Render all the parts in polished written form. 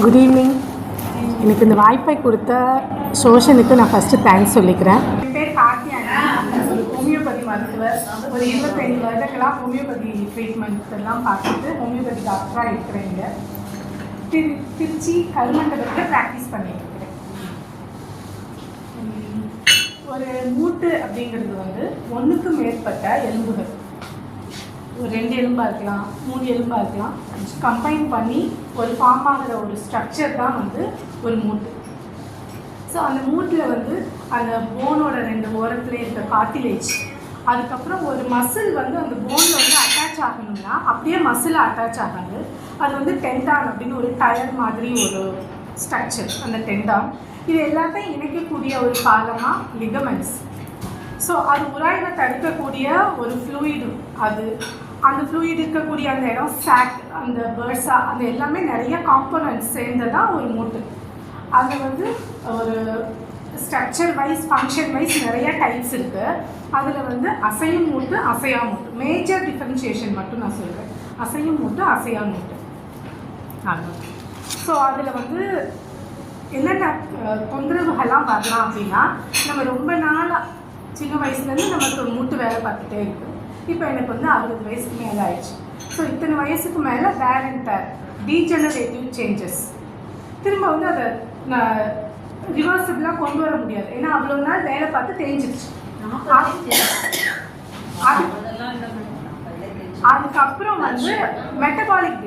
Good evening. எனக்கு இந்த வாய்ப்பை கொடுத்த சோஷனுக்கு நான் ஃபஸ்ட்டு தேங்க்ஸ் சொல்லிக்கிறேன். என் பேர் கார்த்தி அண்ணா, ஒரு ஹோமியோபதி மருத்துவர். ஒரு 25 வருடங்களாக ஹோமியோபதி ட்ரீட்மெண்ட் எல்லாம் பார்த்துட்டு ஹோமியோபதி டாக்டராக இருக்கிறேங்க. திருச்சி கல்மண்டபத்தில் ப்ராக்டிஸ் பண்ணிட்டு இருக்கிறேன். ஒரு மூட்டு அப்படிங்கிறது வந்து ஒன்றுக்கு மேற்பட்ட எலும்புகள், ஒரு 2 எலும்பாக இருக்கலாம், 3 எலும்பாக இருக்கலாம், கம்பைன் பண்ணி ஒரு ஃபார்ம் ஆகிற ஒரு ஸ்ட்ரக்சர் தான் வந்து ஒரு மூட்டு. ஸோ அந்த மூட்டில் வந்து அந்த போனோட 2 ஓரத்தில் இருக்க கார்டிலேஜ், அதுக்கப்புறம் ஒரு மசில் வந்து அந்த போனில் வந்து அட்டாச் ஆகணும்னா அப்படியே மசில் அட்டாச் ஆகாது. அது வந்து டெண்டான் அப்படின்னு ஒரு டயர் மாதிரி ஒரு ஸ்ட்ரக்சர், அந்த டெண்டான். இது எல்லாத்தையும் இணைக்கக்கூடிய ஒரு பாலமாக லிகமெண்ட்ஸ். ஸோ அது உராய்வை தடுக்கக்கூடிய ஒரு ஃப்ளூயிடு, அது அந்த ஃப்ளூயிட் இருக்கக்கூடிய அந்த இடம் சாக், அந்த பேர்ஸா, அந்த எல்லாமே நிறைய காம்போனன்ட்ஸ் சேர்ந்ததான் ஒரு மூட்டு. அது வந்து ஒரு ஸ்ட்ரக்சர் வைஸ், ஃபங்க்ஷன் வைஸ் நிறைய டைப்ஸ் இருக்குது. அதில் வந்து அசையும் மூட்டு, அசையா மூட்டு, மேஜர் டிஃபரன்ஷியேஷன் மட்டும் நான் சொல்கிறேன். அசையும் மூட்டு, அசையா மூட்டு. ஸோ அதில் வந்து என்னென்ன தொந்தரவுகள்லாம் வரலாம் அப்படின்னா, நம்ம ரொம்ப நாளாக சின்ன வயசுலேருந்து நமக்கு மூட்டு வேலை பார்த்துட்டே இருக்குது. இப்போ எனக்கு வந்து 60 வயசுக்கு மேலே ஆயிடுச்சு. ஸோ இத்தனை வயசுக்கு மேலே வேர் அண்ட் டேர், டீஜெனரேட்டிவ் சேஞ்சஸ், திரும்ப வந்து அதை நான் ரிவர்சிபிளாக கொண்டு வர முடியாது. ஏன்னா அவ்வளோ நாள் வேலை பார்த்து தேஞ்சிடுச்சு. அதுக்கப்புறம் வந்து மெட்டபாலிக்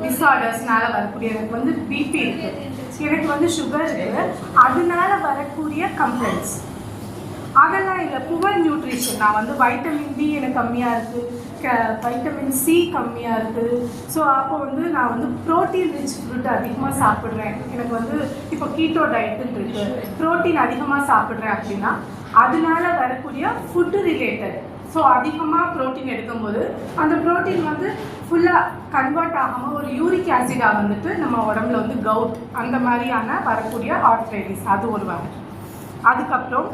டிஸார்டர்ஸ்னால வரக்கூடிய, எனக்கு வந்து பிபி இருக்குது, எனக்கு வந்து சுகர் இருக்குது, அதனால வரக்கூடிய கம்ப்ளைண்ட்ஸ் அதெல்லாம் இல்லை. புவர் நியூட்ரிஷன், நான் வந்து வைட்டமின் டி எனக்கு கம்மியாக இருக்குது, வைட்டமின் சி கம்மியாக இருக்குது. ஸோ அப்போ வந்து நான் வந்து ப்ரோட்டீன் ரிச் ஃபுட் அதிகமாக சாப்பிட்றேன். எனக்கு வந்து இப்போ கீட்டோ டயட்டுன்னு இருக்குது, ப்ரோட்டீன் அதிகமாக சாப்பிட்றேன் அப்படின்னா அதனால வரக்கூடிய ஃபுட்டு ரிலேட்டட். ஸோ அதிகமாக ப்ரோட்டீன் எடுக்கும்போது அந்த ப்ரோட்டீன் வந்து ஃபுல்லாக கன்வெர்ட் ஆகாமல் ஒரு யூரிக் ஆசிடாக வந்துட்டு நம்ம உடம்புல வந்து கவுட், அந்த மாதிரியான வரக்கூடிய ஆர்த்ரைட்டிஸ், அது ஒரு வகை. அதுக்கப்புறம்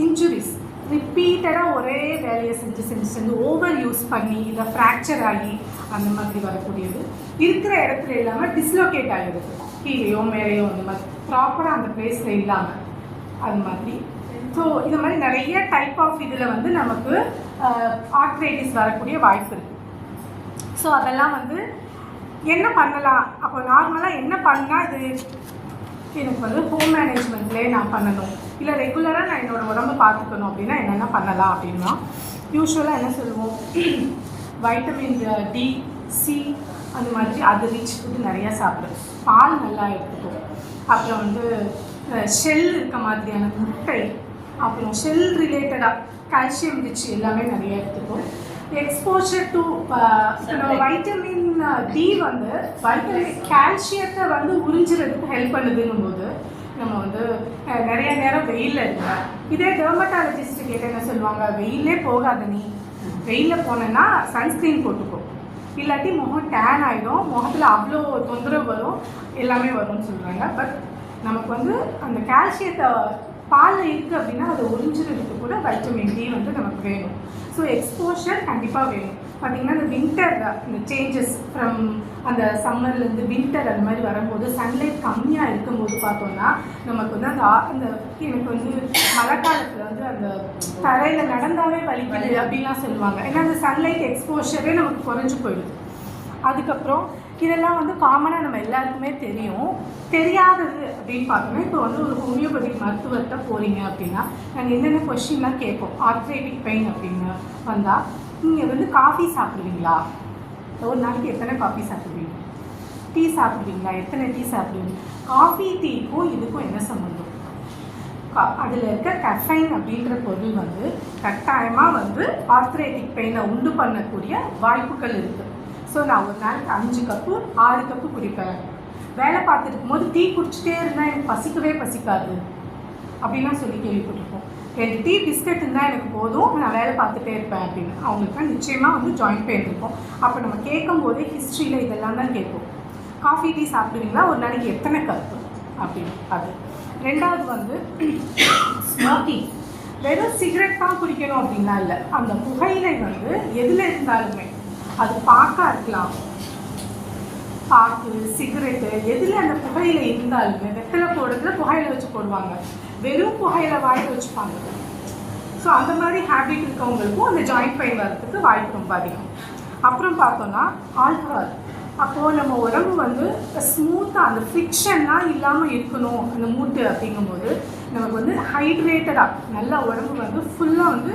இன்ஜுரிஸ், ரிப்பீட்டடாக ஒரே வேலையை செஞ்சு ஓவர் யூஸ் பண்ணி இதை ஃப்ராக்சர் ஆகி அந்த மாதிரி வரக்கூடியது. இருக்கிற இடத்துல இல்லாமல் டிஸ்லோகேட் ஆகிடுது, கீழேயோ மேலேயோ, அந்த மாதிரி ப்ராப்பராக அந்த பிளேஸில் இல்லாமல், அது மாதிரி. ஸோ இந்த மாதிரி நிறைய டைப் ஆஃப் இதில் வந்து நமக்கு ஆர்த்ரைட்டிஸ் வரக்கூடிய வாய்ப்பு இருக்குது. ஸோ அதெல்லாம் வந்து என்ன பண்ணலாம், அப்போ நார்மலாக என்ன பண்ணால் இது எனக்கு வந்து ஹோம் மேனேஜ்மெண்ட்லேயே நான் பண்ணணும், இல்லை ரெகுலராக நான் என்னோடய உடம்பை பார்த்துக்கணும் அப்படின்னா என்னென்ன பண்ணலாம் அப்படின்னா, யூஸ்வலாக என்ன சொல்லுவோம், வைட்டமின் டி, சி, அந்த மாதிரி அது ரிச் ஃபுட்டு நிறையா சாப்பிடும், பால் நல்லா எடுத்துக்கும், அப்புறம் வந்து ஷெல் இருக்க மாதிரியான முட்டை, அப்புறம் ஷெல் ரிலேட்டடாக கால்சியம் ரிச் எல்லாமே நிறைய எடுத்துக்கும். எக்ஸ்போஷர் டு வைட்டமின் டி வந்து வைட்டமின் கால்சியத்தை வந்து உறிஞ்சுறதுக்கு ஹெல்ப் பண்ணுதுன்னும் போது நம்ம வந்து நிறைய நேரம் வெயிலில் இருக்கேன். இதே டெர்மட்டாலஜிஸ்ட்டு கேட்ட என்ன சொல்லுவாங்க, வெயிலே போகாத, நீ வெயிலில் போனேன்னா சன்ஸ்க்ரீன் போட்டுக்கோ, இல்லாட்டி முகம் டேன் ஆகிடும், முகத்தில் அவ்வளோ தொந்தரவு வரும், எல்லாமே வரும்னு சொல்கிறாங்க. பட் நமக்கு வந்து அந்த கால்சியத்தை பாலில் இருக்குது அப்படின்னா அதை உறிஞ்சுறதுக்கு கூட வைட்டமின் டி வந்து நமக்கு வேணும். ஸோ எக்ஸ்போஷர் கண்டிப்பாக வேணும். பார்த்திங்கன்னா இந்த வின்டர், இந்த சேஞ்சஸ் ஃப்ரம் அந்த சம்மர்லேருந்து வின்டர் அந்த மாதிரி வரும்போது சன்லைட் கம்மியாக இருக்கும்போது பார்த்தோன்னா நமக்கு வந்து அந்த எனக்கு வந்து மழை காலத்தில் வந்து அந்த தரையில் நடந்தாவே வலிக்குது அப்படின்லாம் சொல்லுவாங்க. ஏன்னா அந்த சன்லைட் எக்ஸ்போஷரே நமக்கு குறைஞ்சி போயிடுது. அதுக்கப்புறம் இதெல்லாம் வந்து காமனாக நம்ம எல்லாருக்குமே தெரியும். தெரியாதது அப்படின்னு பார்த்தோம்னா, இப்போ வந்து ஒரு ஹோமியோபதிக் மருத்துவர்கிட்ட போகிறீங்க அப்படின்னா நாங்கள் என்னென்ன கொஸ்டின்லாம் கேட்போம். ஆர்த்ரைட்டிக் பெயின் அப்படின்னு வந்தால், நீங்கள் வந்து காஃபி சாப்பிடுவீங்களா, ஒரு நாளைக்கு எத்தனை காஃபி சாப்பிடுவீங்க, டீ சாப்பிடுவீங்களா, எத்தனை டீ சாப்பிடுவீங்க, காஃபி டீக்கும் இதுக்கும் என்ன சம்மந்தம், அதில் இருக்க கஃபைன் அப்படின்ற பொருள் வந்து கட்டாயமாக வந்து ஆர்த்ரைட்டிக் பெயினை உண்டு பண்ணக்கூடிய வாய்ப்புகள் இருக்குது. ஸோ நான் ஒரு நாளைக்கு 5 கப்பு 6 கப்பு குடிப்பேன். வேலை பார்த்துட்டு இருக்கும்போது டீ குடிச்சிட்டே இருந்தால் எனக்கு பசிக்காது அப்படின்லாம் சொல்லி கேள்விப்பட்டிருக்கோம். 2 டீ பிஸ்கட் இருந்தால் எனக்கு போதும், நான் வேலை பார்த்துட்டே இருப்பேன் அப்படின்னு. அவங்களுக்கு நிச்சயமாக வந்து ஜாயிண்ட் பெயின் இருக்கும். அப்போ நம்ம கேட்கும் போதே ஹிஸ்ட்ரியில் இதெல்லாம் தான் கேட்போம். காஃபி டீ சாப்பிடுவீங்களா, ஒரு நாளைக்கு எத்தனை கப்பு அப்படின்னு. அது 2வது வந்து ஸ்மோக்கிங். வெறும் சிகரெட் தான் குடிக்கணும் அப்படின்னா இல்லை, அந்த புகையிலை வந்து எதில் இருந்தாலுமே, அது பாக்காக இருக்கலாம், பாக்கு, சிகரெட்டு எதில் அந்த புகையில இருந்தாலுமே வெத்தலை போடுறதுல புகையில வச்சு போடுவாங்க, வெறும் புகையில வாயில் வச்சுப்பாங்க. ஸோ அந்த மாதிரி ஹேபிட் இருக்கவங்களுக்கும் அந்த ஜாயிண்ட் பெயின் வர்றதுக்கு வாய்ப்பு ரொம்ப அதிகம். அப்புறம் பார்த்தோன்னா ஆல்கஹால். அப்போது நம்ம உடம்பு வந்து ஸ்மூத்தாக அந்த ஃப்ரிக்ஷன்லாம் இல்லாமல் இருக்கணும் அந்த மூட்டு அப்படிங்கும்போது நமக்கு வந்து ஹைட்ரேட்டடாக நல்லா உடம்பு வந்து ஃபுல்லாக வந்து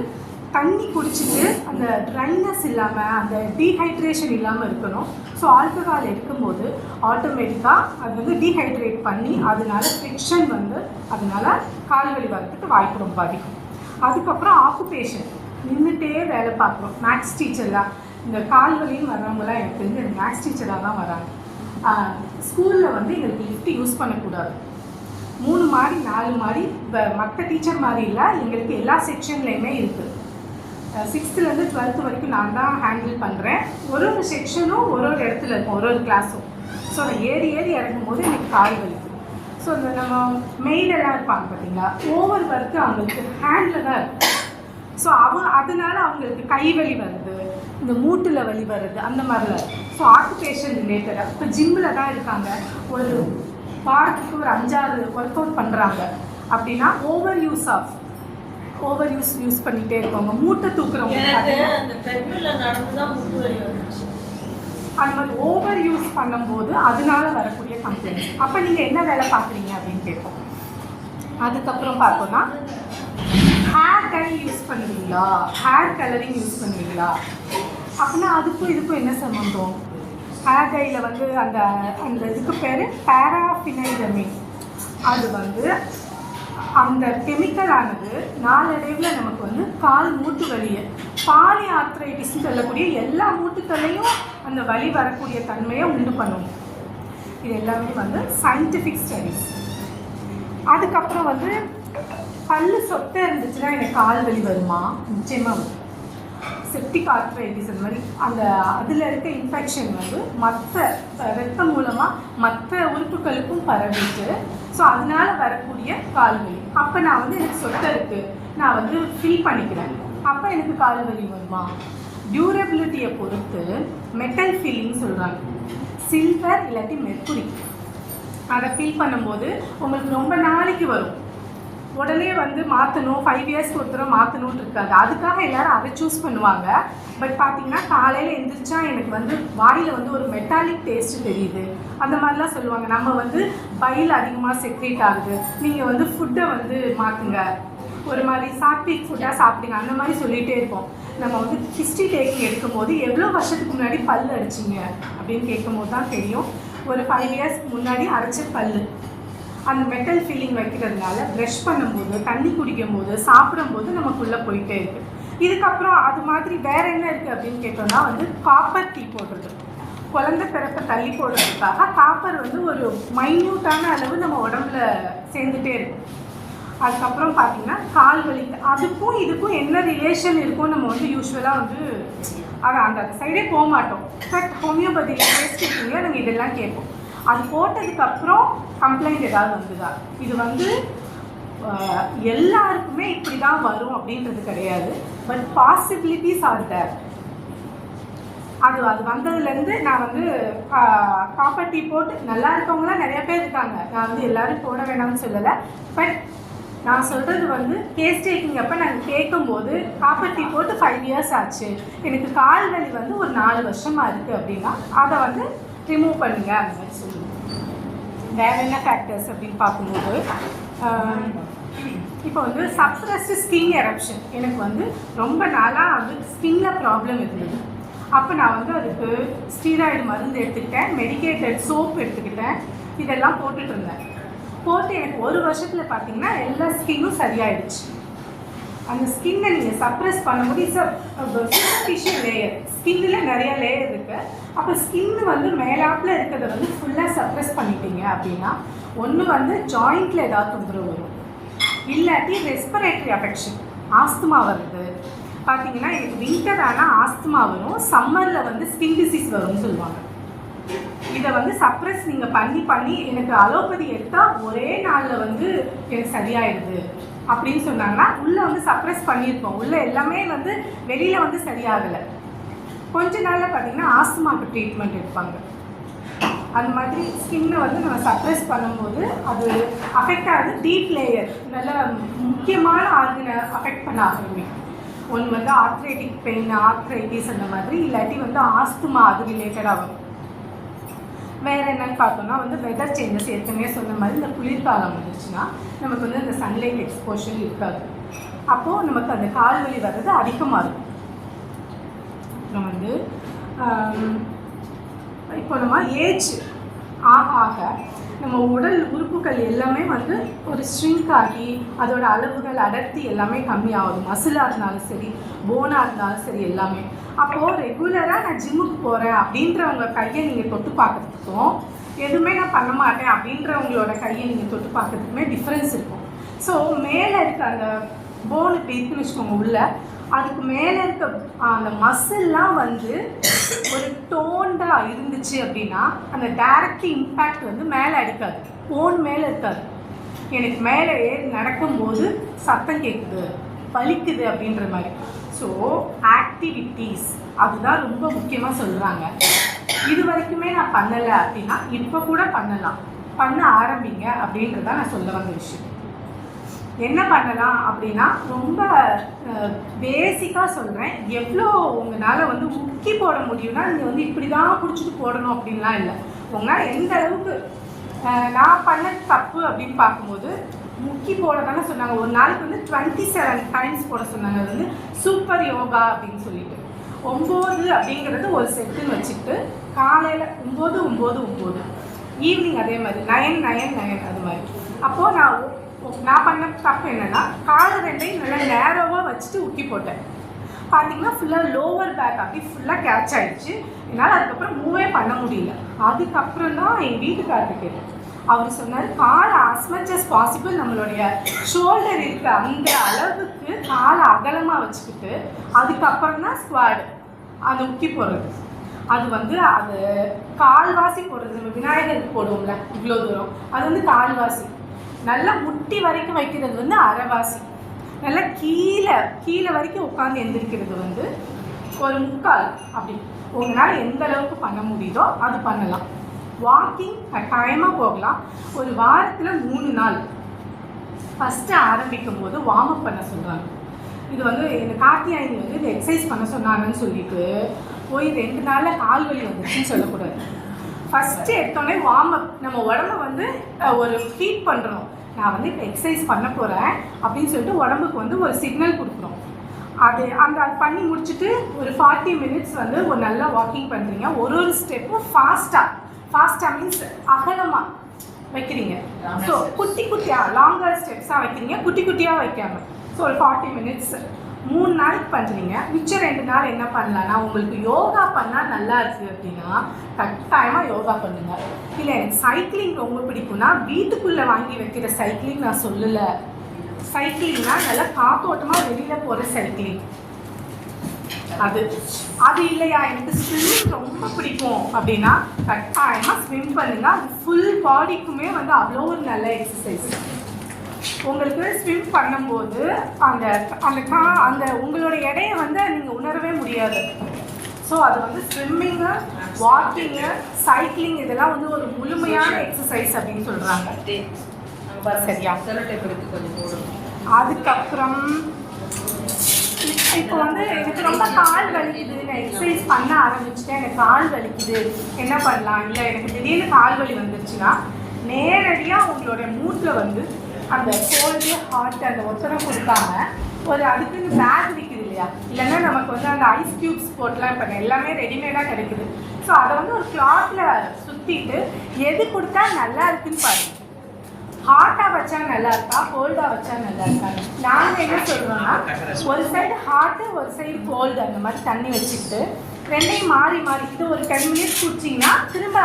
தண்ணி குடிச்சிட்டு அந்த ட்ரைனஸ் இல்லாமல் அந்த டீஹைட்ரேஷன் இல்லாமல் இருக்கணும். ஸோ ஆல்கஹால் இருக்கும்போது ஆட்டோமேட்டிக்காக அது வந்து டீஹைட்ரேட் பண்ணி அதனால ஃப்ரிக்ஷன் வந்து அதனால கால்வலி வர்றதுக்கு வாய்ப்பு ரொம்ப அதிகம். அதுக்கப்புறம் ஆக்குபேஷன், நின்றுட்டே வேலை பார்க்குறோம். மேக்ஸ் டீச்சர்லாம் இந்த கால்வலின்னு வர்றவங்களாம் எனக்கு தெரிஞ்சு மேக்ஸ் டீச்சராக தான் வராங்க. ஸ்கூலில் வந்து எங்களுக்கு லிஃப்ட் யூஸ் பண்ணக்கூடாது. 3 மாடி 4 மாடி இப்போ மற்ற டீச்சர் மாதிரி இல்லை, எங்களுக்கு எல்லா செக்ஷன்லேயுமே இருக்குது. 6th-லேருந்து 12th வரைக்கும் நான் தான் ஹேண்டில் பண்ணுறேன். ஒரு செக்ஷனும் ஒரு இடத்துல இருக்கும், ஒரு கிளாஸும். ஸோ நான் ஏறி இறங்கும் போது எனக்கு கால் வலிக்கும். ஸோ இந்த நம்ம மெயிலெல்லாம் இருப்பாங்க பார்த்தீங்களா, ஓவர் ஒர்க்கு அவங்களுக்கு ஹேண்டில் தான் இருக்கும். ஸோ அதனால அவங்களுக்கு கை வலி வருது, இந்த மூட்டில் வலி வருது, அந்த மாதிரிலாம் இருக்கும். ஸோ ஆக்குபேஷன் ரிலேட்டடாக இப்போ ஜிம்மில் தான் இருக்காங்க, ஒரு வாரத்துக்கு ஒரு 5-6 ஒர்க் அவுட் பண்ணுறாங்க அப்படின்னா ஓவர் யூஸ் பண்ணிகிட்டே இருக்கவங்க, மூட்டை தூக்குறவங்க அந்த மாதிரி ஓவர் யூஸ் பண்ணும்போது அதனால வரக்கூடிய கம்ப்ளைண்ட்ஸ். அப்போ நீங்கள் என்ன வேலை பார்க்குறீங்க அப்படின்னு கேட்போம். அதுக்கப்புறம் பார்த்தோன்னா ஹேர் டை யூஸ் பண்ணுவீங்களா, ஹேர் கலரிங் யூஸ் பண்ணுவீங்களா அப்படின்னா அதுக்கும் இதுக்கும் என்ன சம்பந்தம்? ஹேர் டையில் வந்து அந்த அந்த இதுக்கு பேர் பேராஃபினைலமைன். அது வந்து அந்த கெமிக்கலானது நாளடைவில் நமக்கு வந்து கால் மூட்டு வலியை, பாலி ஆர்த்ரைட்டிஸ்ன்னு சொல்லக்கூடிய எல்லா மூட்டுக்களையும் அந்த வலி வரக்கூடிய தன்மையை உண்டு பண்ணுவோம். இது எல்லாமே வந்து சயின்டிஃபிக் ஸ்டடீஸ். அதுக்கப்புறம் வந்து பல்லு சொத்தை இருந்துச்சுன்னா எனக்கு கால் வலி வருமா? நிச்சயமாக வரும். செப்டிக் ஆர்த்ரைட்டிஸ் அந்த மாதிரி அந்த அதில் இருக்க இன்ஃபெக்ஷன் வந்து மற்ற ரத்தம் மூலமாக மற்ற உறுப்புகளுக்கும் பரவிட்டு ஸோ அதனால வரக்கூடிய கால்வலி. அப்போ நான் வந்து எனக்கு சொத்தை இருக்குது, நான் வந்து ஃபீல் பண்ணிக்கிறேன், அப்போ எனக்கு கால்வலி வருமா? டியூரபிலிட்டியை பொறுத்து மெட்டல் ஃபீலிங் சொல்கிறாங்க, சில்வர் இல்லாட்டி மெர்க்குரி. அதை ஃபீல் பண்ணும்போது உங்களுக்கு ரொம்ப நாளைக்கு வரும், உடனே வந்து மாற்றணும் 5 இயர்ஸ்க்கு ஒரு தடவை மாற்றணும்னு இருக்காது. அதுக்காக எல்லோரும் அதை சூஸ் பண்ணுவாங்க. பட் பார்த்தீங்கன்னா காலையில் எழுந்திரிச்சா எனக்கு வந்து வாயில் வந்து ஒரு மெட்டாலிக் டேஸ்ட்டு தெரியுது, அந்த மாதிரிலாம் சொல்லுவாங்க. நம்ம வந்து பைல் அதிகமாக செக்ரேட் ஆகுது, நீங்கள் வந்து ஃபுட்டை வந்து மாற்றுங்க, ஒரு மாதிரி சாத்விக் ஃபுட்டாக சாப்பிடுங்க, அந்த மாதிரி சொல்லிகிட்டே இருப்போம். நம்ம வந்து ஹிஸ்ட்ரி டேக்கிங் எடுக்கும்போது எவ்வளோ வருஷத்துக்கு முன்னாடி பல் அடிச்சிங்க அப்படின்னு கேட்கும்போது தான் தெரியும், ஒரு 5 இயர்ஸ்க்கு முன்னாடி அரைச்ச பல். அந்த மெட்டல் ஃபீலிங் வைக்கிறதுனால ப்ரஷ் பண்ணும்போது, தண்ணி குடிக்கும்போது, சாப்பிடும்போது நமக்குள்ளே போயிட்டே இருக்குது. இதுக்கப்புறம் அது மாதிரி வேறு என்ன இருக்குது அப்படின்னு கேட்டோம்னா வந்து காப்பர் டீ போடுறது, குழந்தை பிறப்பை தள்ளி போடுறதுக்காக காப்பர் வந்து ஒரு மைன்யூட்டான அளவு நம்ம உடம்புல சேர்ந்துட்டே இருக்கும். அதுக்கப்புறம் பார்த்திங்கன்னா கால் வலி, அதுக்கும் இதுக்கும் என்ன ரிலேஷன் இருக்கும் நம்ம வந்து யூஸ்வலாக வந்து அந்த சைடே போக மாட்டோம். பட் ஹோமியோபதியில் டெஸ்டிங்கில் நாங்கள் இதெல்லாம் கேட்போம். அது போட்டதுக்கப்புறம் கம்ப்ளைண்ட் ஏதாவது வந்துதா? இது வந்து எல்லாருக்குமே இப்படி தான் வரும் அப்படின்றது கிடையாது, பட் பாசிபிலிட்டிஸ் ஆர் தேர். அது வந்ததுலேருந்து நான் வந்து காப்பர் டீ போட்டு நல்லா இருக்கவங்களாம் நிறைய பேர் இருக்காங்க, நான் வந்து எல்லோரும் போட வேணாம்னு சொல்லலை. பட் நான் சொல்கிறது வந்து கேஸ் டேக்கிங் அப்போ நாங்கள் கேட்கும்போது காப்பர் டீ போட்டு 5 இயர்ஸ் ஆச்சு, எனக்கு கால் வலி வந்து ஒரு 4 வருஷமாக இருக்குது அப்படின்னா அதை வந்து ரிமூவ் பண்ணுங்க அந்த மாதிரி சொல்லுவோம். வேறு என்ன ஃபேக்டர்ஸ் அப்படின்னு பார்க்கும்போது இப்போ வந்து சப்ரஸ்டு ஸ்கின் எரப்ஷன், எனக்கு வந்து ரொம்ப நாளாக வந்து ஸ்கின்னில் ப்ராப்ளம் இருந்தது. அப்போ நான் வந்து அதுக்கு ஸ்டீராய்டு மருந்து எடுத்துக்கிட்டேன், மெடிக்கேட்டட் சோப் எடுத்துக்கிட்டேன், இதெல்லாம் போட்டுட்டு இருந்தேன். போட்டு எனக்கு 1 வருஷத்தில் பார்த்தீங்கன்னா எல்லா ஸ்கின்னும் சரியாயிடுச்சு. அந்த ஸ்கின்னை நீங்கள் சப்ரஸ் பண்ணும்போது சூப்பர்ஃபிஷியல் லேயர், ஸ்கின்னில் நிறைய லேயர் இருக்குது. அப்போ ஸ்கின்னு வந்து மேலாப்பில் இருக்கிறத வந்து ஃபுல்லாக சப்ரஸ் பண்ணிட்டீங்க அப்படின்னா ஒன்று வந்து ஜாயிண்டில் ஏதாவது தொந்தரவு வரும், இல்லாட்டி ரெஸ்பிரேட்டரி அஃபெக்ஷன், ஆஸ்துமா வருது. பார்த்தீங்கன்னா எனக்கு வின்டர் ஆனால் ஆஸ்துமா வரும், சம்மரில் வந்து ஸ்கின் டிசீஸ் வரும்னு சொல்லுவாங்க. இதை வந்து சப்ரஸ் நீங்கள் பண்ணி எனக்கு அலோபதி எடுத்தால் ஒரே நாளில் வந்து எனக்கு சரியாயிடுது அப்படின்னு சொன்னாங்கன்னா உள்ளே வந்து சப்ரஸ் பண்ணியிருக்கோம், உள்ளே எல்லாமே வந்து வெளியில் வந்து சரியாகலை. கொஞ்ச நாளில் பார்த்தீங்கன்னா ஆஸ்துமாவுக்கு ட்ரீட்மெண்ட் எடுப்பாங்க. அந்த மாதிரி ஸ்கின்னை வந்து நம்ம சப்ரெஸ் பண்ணும்போது அது அஃபெக்ட் ஆகுது. டீப் லேயர் நல்ல முக்கியமான ஆர்கனை அஃபெக்ட் பண்ண ஆரம்பிக்கும். ஒன்று வந்து ஆர்த்ரைட்டிக் பெயின், ஆர்த்ரைட்டிஸ் அந்த மாதிரி, இல்லாட்டி வந்து ஆஸ்துமா அது ரிலேட்டடாக வரும். வேறு என்னன்னு பார்த்தோம்னா வந்து வெதர் சேஞ்சஸ், ஏற்கனவே சொன்ன மாதிரி இந்த குளிர்காலம் வந்துச்சுன்னா நமக்கு வந்து இந்த சன்லைட் எக்ஸ்போஷர் இருக்காது. அப்போது நமக்கு அந்த கால் வலி வர்றது அதிகமாக இருக்கும். அப்புறம் வந்து இப்போ நம்ம ஏஜ் ஆக ஆக நம்ம உடல் உறுப்புகள் எல்லாமே வந்து ஒரு ஸ்ட்ரிங்க் ஆகி அதோட அளவுகள் அடர்த்தி எல்லாமே கம்மியாகுது. மசிலாக இருந்தாலும் சரி, போனாக இருந்தாலும் சரி, எல்லாமே. அப்போது ரெகுலராக நான் ஜிம்முக்கு போகிறேன் அப்படின்றவங்க கையை நீங்கள் தொட்டு பார்க்குறதுக்கும், எதுவுமே நான் பண்ண மாட்டேன் அப்படின்றவங்களோட கையை நீங்கள் தொட்டு பார்க்குறதுக்குமே டிஃப்ரென்ஸ் இருக்கும். ஸோ மேலே இருக்க அந்த போன் இப்படி இருக்குன்னு வச்சுக்கோங்க உள்ள, அதுக்கு மேலே இருக்க அந்த மசில்லாம் வந்து ஒரு டோண்டாக இருந்துச்சு அப்படின்னா அந்த டைரக்ட் இம்பேக்ட் வந்து மேலே அடிக்காது, போன் மேலே இருக்காது. எனக்கு மேலே நடக்கும்போது சத்தம் கேட்குது, வலிக்குது அப்படின்ற மாதிரி. ஸோ ஆக்டிவிட்டீஸ் அதுதான் ரொம்ப முக்கியமாக சொல்கிறாங்க. இது வரைக்குமே நான் பண்ணலை அப்படின்னா இப்போ கூட பண்ணலாம், பண்ண ஆரம்பிங்க அப்படின்றதான் நான் சொல்ல வந்த விஷயம். என்ன பண்ணலாம் அப்படின்னா ரொம்ப பேசிக்காக சொல்கிறேன். எவ்வளோ உங்களால் வந்து முக்கி போட முடியும்னா நீங்கள் வந்து இப்படி தான் பிடிச்சிட்டு போடணும் அப்படின்லாம் இல்லை. உங்களால் எந்த அளவுக்கு நான் பண்ண தப்பு அப்படின்னு பார்க்கும்போது முக்கி போட தானே சொன்னாங்க. ஒரு நாளைக்கு வந்து 27 டைம்ஸ் போட சொன்னாங்க. அது வந்து சூப்பர் யோகா அப்படின்னு சொல்லிட்டு 9 அப்படிங்கிறது ஒரு செட்டுன்னு வச்சுக்கிட்டு காலையில் 9 9 9, ஈவினிங் அதே மாதிரி 9 9 9 அது மாதிரி. அப்போது நான் பண்ண தப்பு என்னென்னா காலை ரெண்டையும் நல்லா நேரோவாக வச்சுட்டு உக்கி போட்டேன். பார்த்தீங்கன்னா ஃபுல்லாக லோவர் பேக் அப்படி ஃபுல்லாக கேட்ச் ஆகிடுச்சு. என்னால் அதுக்கப்புறம் மூவே பண்ண முடியல. அதுக்கப்புறம் தான் என் வீட்டுக்காரருக்கு கேட்டேன். அவர் சொன்னார், காலை அஸ் மச் அஸ் பாசிபிள் நம்மளுடைய ஷோல்டர் இருக்க அந்த அளவுக்கு காலை அகலமாக வச்சுக்கிட்டு அதுக்கப்புறம் தான் ஸ்குவாடு அந்த உக்கி போடுறது. அது வந்து அது கால்வாசி போடுறது. நம்ம விநாயகருக்கு போடுவோம்ல இவ்வளோ தூரம், அது வந்து கால்வாசி. நல்லா முட்டி வரைக்கும் வைக்கிறது வந்து அரைவாசி. நல்லா கீழே வரைக்கும் உட்காந்து எந்திரிக்கிறது வந்து ஒரு முக்கால். அப்படி உங்களால் எந்த அளவுக்கு பண்ண முடியுதோ அது பண்ணலாம். வாக்கிங் கட்டாயமாக போகலாம். ஒரு வாரத்தில் 3 நாள் ஃபஸ்ட்டு ஆரம்பிக்கும் போது வார்ம் அப் பண்ண சொல்கிறாங்க. இது வந்து எங்கள் கார்த்தியாயினி வந்து இந்த எக்ஸசைஸ் பண்ண சொன்னாங்கன்னு சொல்லிட்டு போய் 2 நாளில் கால் வலி வந்துச்சுன்னு சொல்லக்கூடாது. ஃபஸ்ட்டு எடுத்தோடனே வார்ம் அப், நம்ம உடம்பை வந்து ஒரு ஹீட் பண்ணுறோம். நான் வந்து இப்போ எக்ஸசைஸ் பண்ண போகிறேன் அப்படின்னு சொல்லிட்டு உடம்புக்கு வந்து ஒரு சிக்னல் கொடுக்குறோம். அது பண்ணி முடிச்சுட்டு ஒரு 40 மினிட்ஸ் வந்து ஒரு நல்லா வாக்கிங் பண்ணுறீங்க. ஒரு ஸ்டெப்பும் ஃபாஸ்ட்டாக மீன்ஸ் அகலமாக வைக்கிறீங்க. ஸோ குட்டியாக லாங்கர் ஸ்டெப்ஸாக வைக்கிறீங்க, குட்டியாக வைக்காமல். ஸோ ஒரு 40 மினிட்ஸ் 3 நாளைக்கு பண்ணுறீங்க. மிச்சம் 2 நாள் என்ன பண்ணலான்னா, உங்களுக்கு யோகா பண்ணால் நல்லா இருக்குது அப்படின்னா கட்டாயமாக யோகா பண்ணுங்கள். இல்லை எனக்கு சைக்கிளிங் ரொம்ப பிடிக்கும்னா வீட்டுக்குள்ளே வாங்கி வைக்கிற சைக்கிளிங் நான் சொல்லலை. சைக்கிளிங்னா நல்லா காத்தோட்டமாக வெளியில் போகிற சைக்கிளிங் அது இல்லையா, எனக்கு ஸ்விம்மிங் ரொம்ப பிடிக்கும் அப்படின்னா கட்டாயமாக ஸ்விம் பண்ணுங்கள். அது ஃபுல் பாடிக்குமே வந்து அவ்வளோ ஒரு நல்ல எக்ஸசைஸ். உங்களுக்கு ஸ்விம் பண்ணும்போது அந்த உங்களோட எடையை வந்து நீங்கள் உணரவே முடியாது. ஸோ அது வந்து ஸ்விம்மிங்கு, வாக்கிங்கு, சைக்கிளிங் இதெல்லாம் வந்து ஒரு முழுமையான எக்ஸசைஸ் அப்படின்னு சொல்கிறாங்க. சரியா? அதுக்கப்புறம் இப்போ வந்து எனக்கு ரொம்ப கால் வலிக்குது, நான் எக்ஸசைஸ் பண்ண ஆரம்பிச்சுட்டேன், எனக்கு கால் வலிக்குது, என்ன பண்ணலாம்? இல்லை எனக்கு திடீர்னு கால் வலி வந்துருச்சுன்னா நேரடியாக உங்களோட மூட்டில் வந்து அந்த கோல்டு ஹாட் அந்த ஒத்தனை கொடுக்காம ஒரு அதுக்குன்னு பேக் விற்குது இல்லையா, இல்லைன்னா நமக்கு வந்து அந்த ஐஸ் க்யூப்ஸ் போட்டுலாம் இப்போ எல்லாமே ரெடிமேடாக கிடைக்குது. ஸோ அதை வந்து ஒரு கிளாத்தில் சுற்றிட்டு எது கொடுத்தா நல்லா இருக்குன்னு பாருங்க. ஹாட்டாக வச்சா நல்லா இருக்கா, கோல்டாக வச்சா நல்லா இருக்கா? நாங்கள் என்ன சொல்கிறோன்னா ஒரு சைடு ஹாட்டு ஒரு சைடு கோல்டு அந்த மாதிரி தண்ணி வச்சுக்கிட்டு ரெண்டையும் மாறி இது ஒரு 10 மினிட்ஸ் குடிச்சிங்கன்னா திரும்ப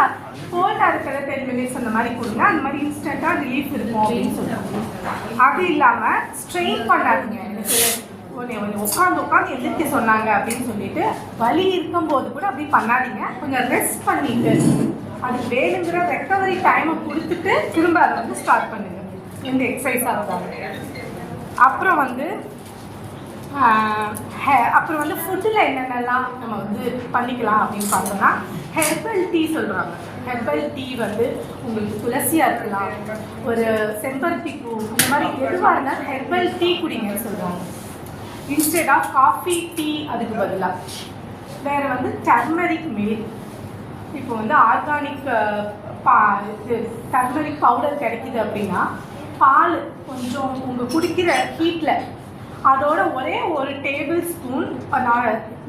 கோல்டாக இருக்கிற 10 மினிட்ஸ் அந்த மாதிரி கொடுங்க. அந்த மாதிரி இன்ஸ்டண்ட்டாக ரிலீஃப் இருக்கும் அப்படின்னு சொல்லுவாங்க. அது இல்லாமல் ஸ்ட்ரெயின் பண்ணாதீங்க. எனக்கு உட்காந்து எதிர்த்து சொன்னாங்க அப்படின்னு சொல்லிட்டு வலி இருக்கும்போது கூட அப்படி பண்ணாதீங்க. கொஞ்சம் ரெஸ்ட் பண்ணிட்டு அதுக்கு வேணுங்கிற ரெக்கவரி டைமை கொடுத்துட்டு திரும்ப அதை வந்து ஸ்டார்ட் பண்ணுங்கள். இந்த எக்ஸசைஸ் ஆகுதாங்க. அப்புறம் வந்து ஃபுட்டில் என்னென்னலாம் நம்ம வந்து பண்ணிக்கலாம் அப்படின்னு பார்த்தோம்னா ஹெர்பல் டீ சொல்கிறாங்க. ஹெர்பல் டீ வந்து உங்களுக்கு துளசியாக இருக்கலாம், ஒரு செம்பருத்தி பூ, இந்த மாதிரி எதுவாக இருந்தால் ஹெர்பல் டீ குடிங்கன்னு சொல்லுவாங்க. இன்ஸ்டெட் ஆஃப் காஃபி டீ அதுக்கு பதிலாக வேறு வந்து டர்மரிக் மில்க். இப்போ வந்து ஆர்கானிக் இது டர்மரிக் பவுடர் கிடைக்கிது அப்படின்னா பால் கொஞ்சம் உங்கள் குடிக்கிற ஹீட்டில் அதோட ஒரே ஒரு table spoon,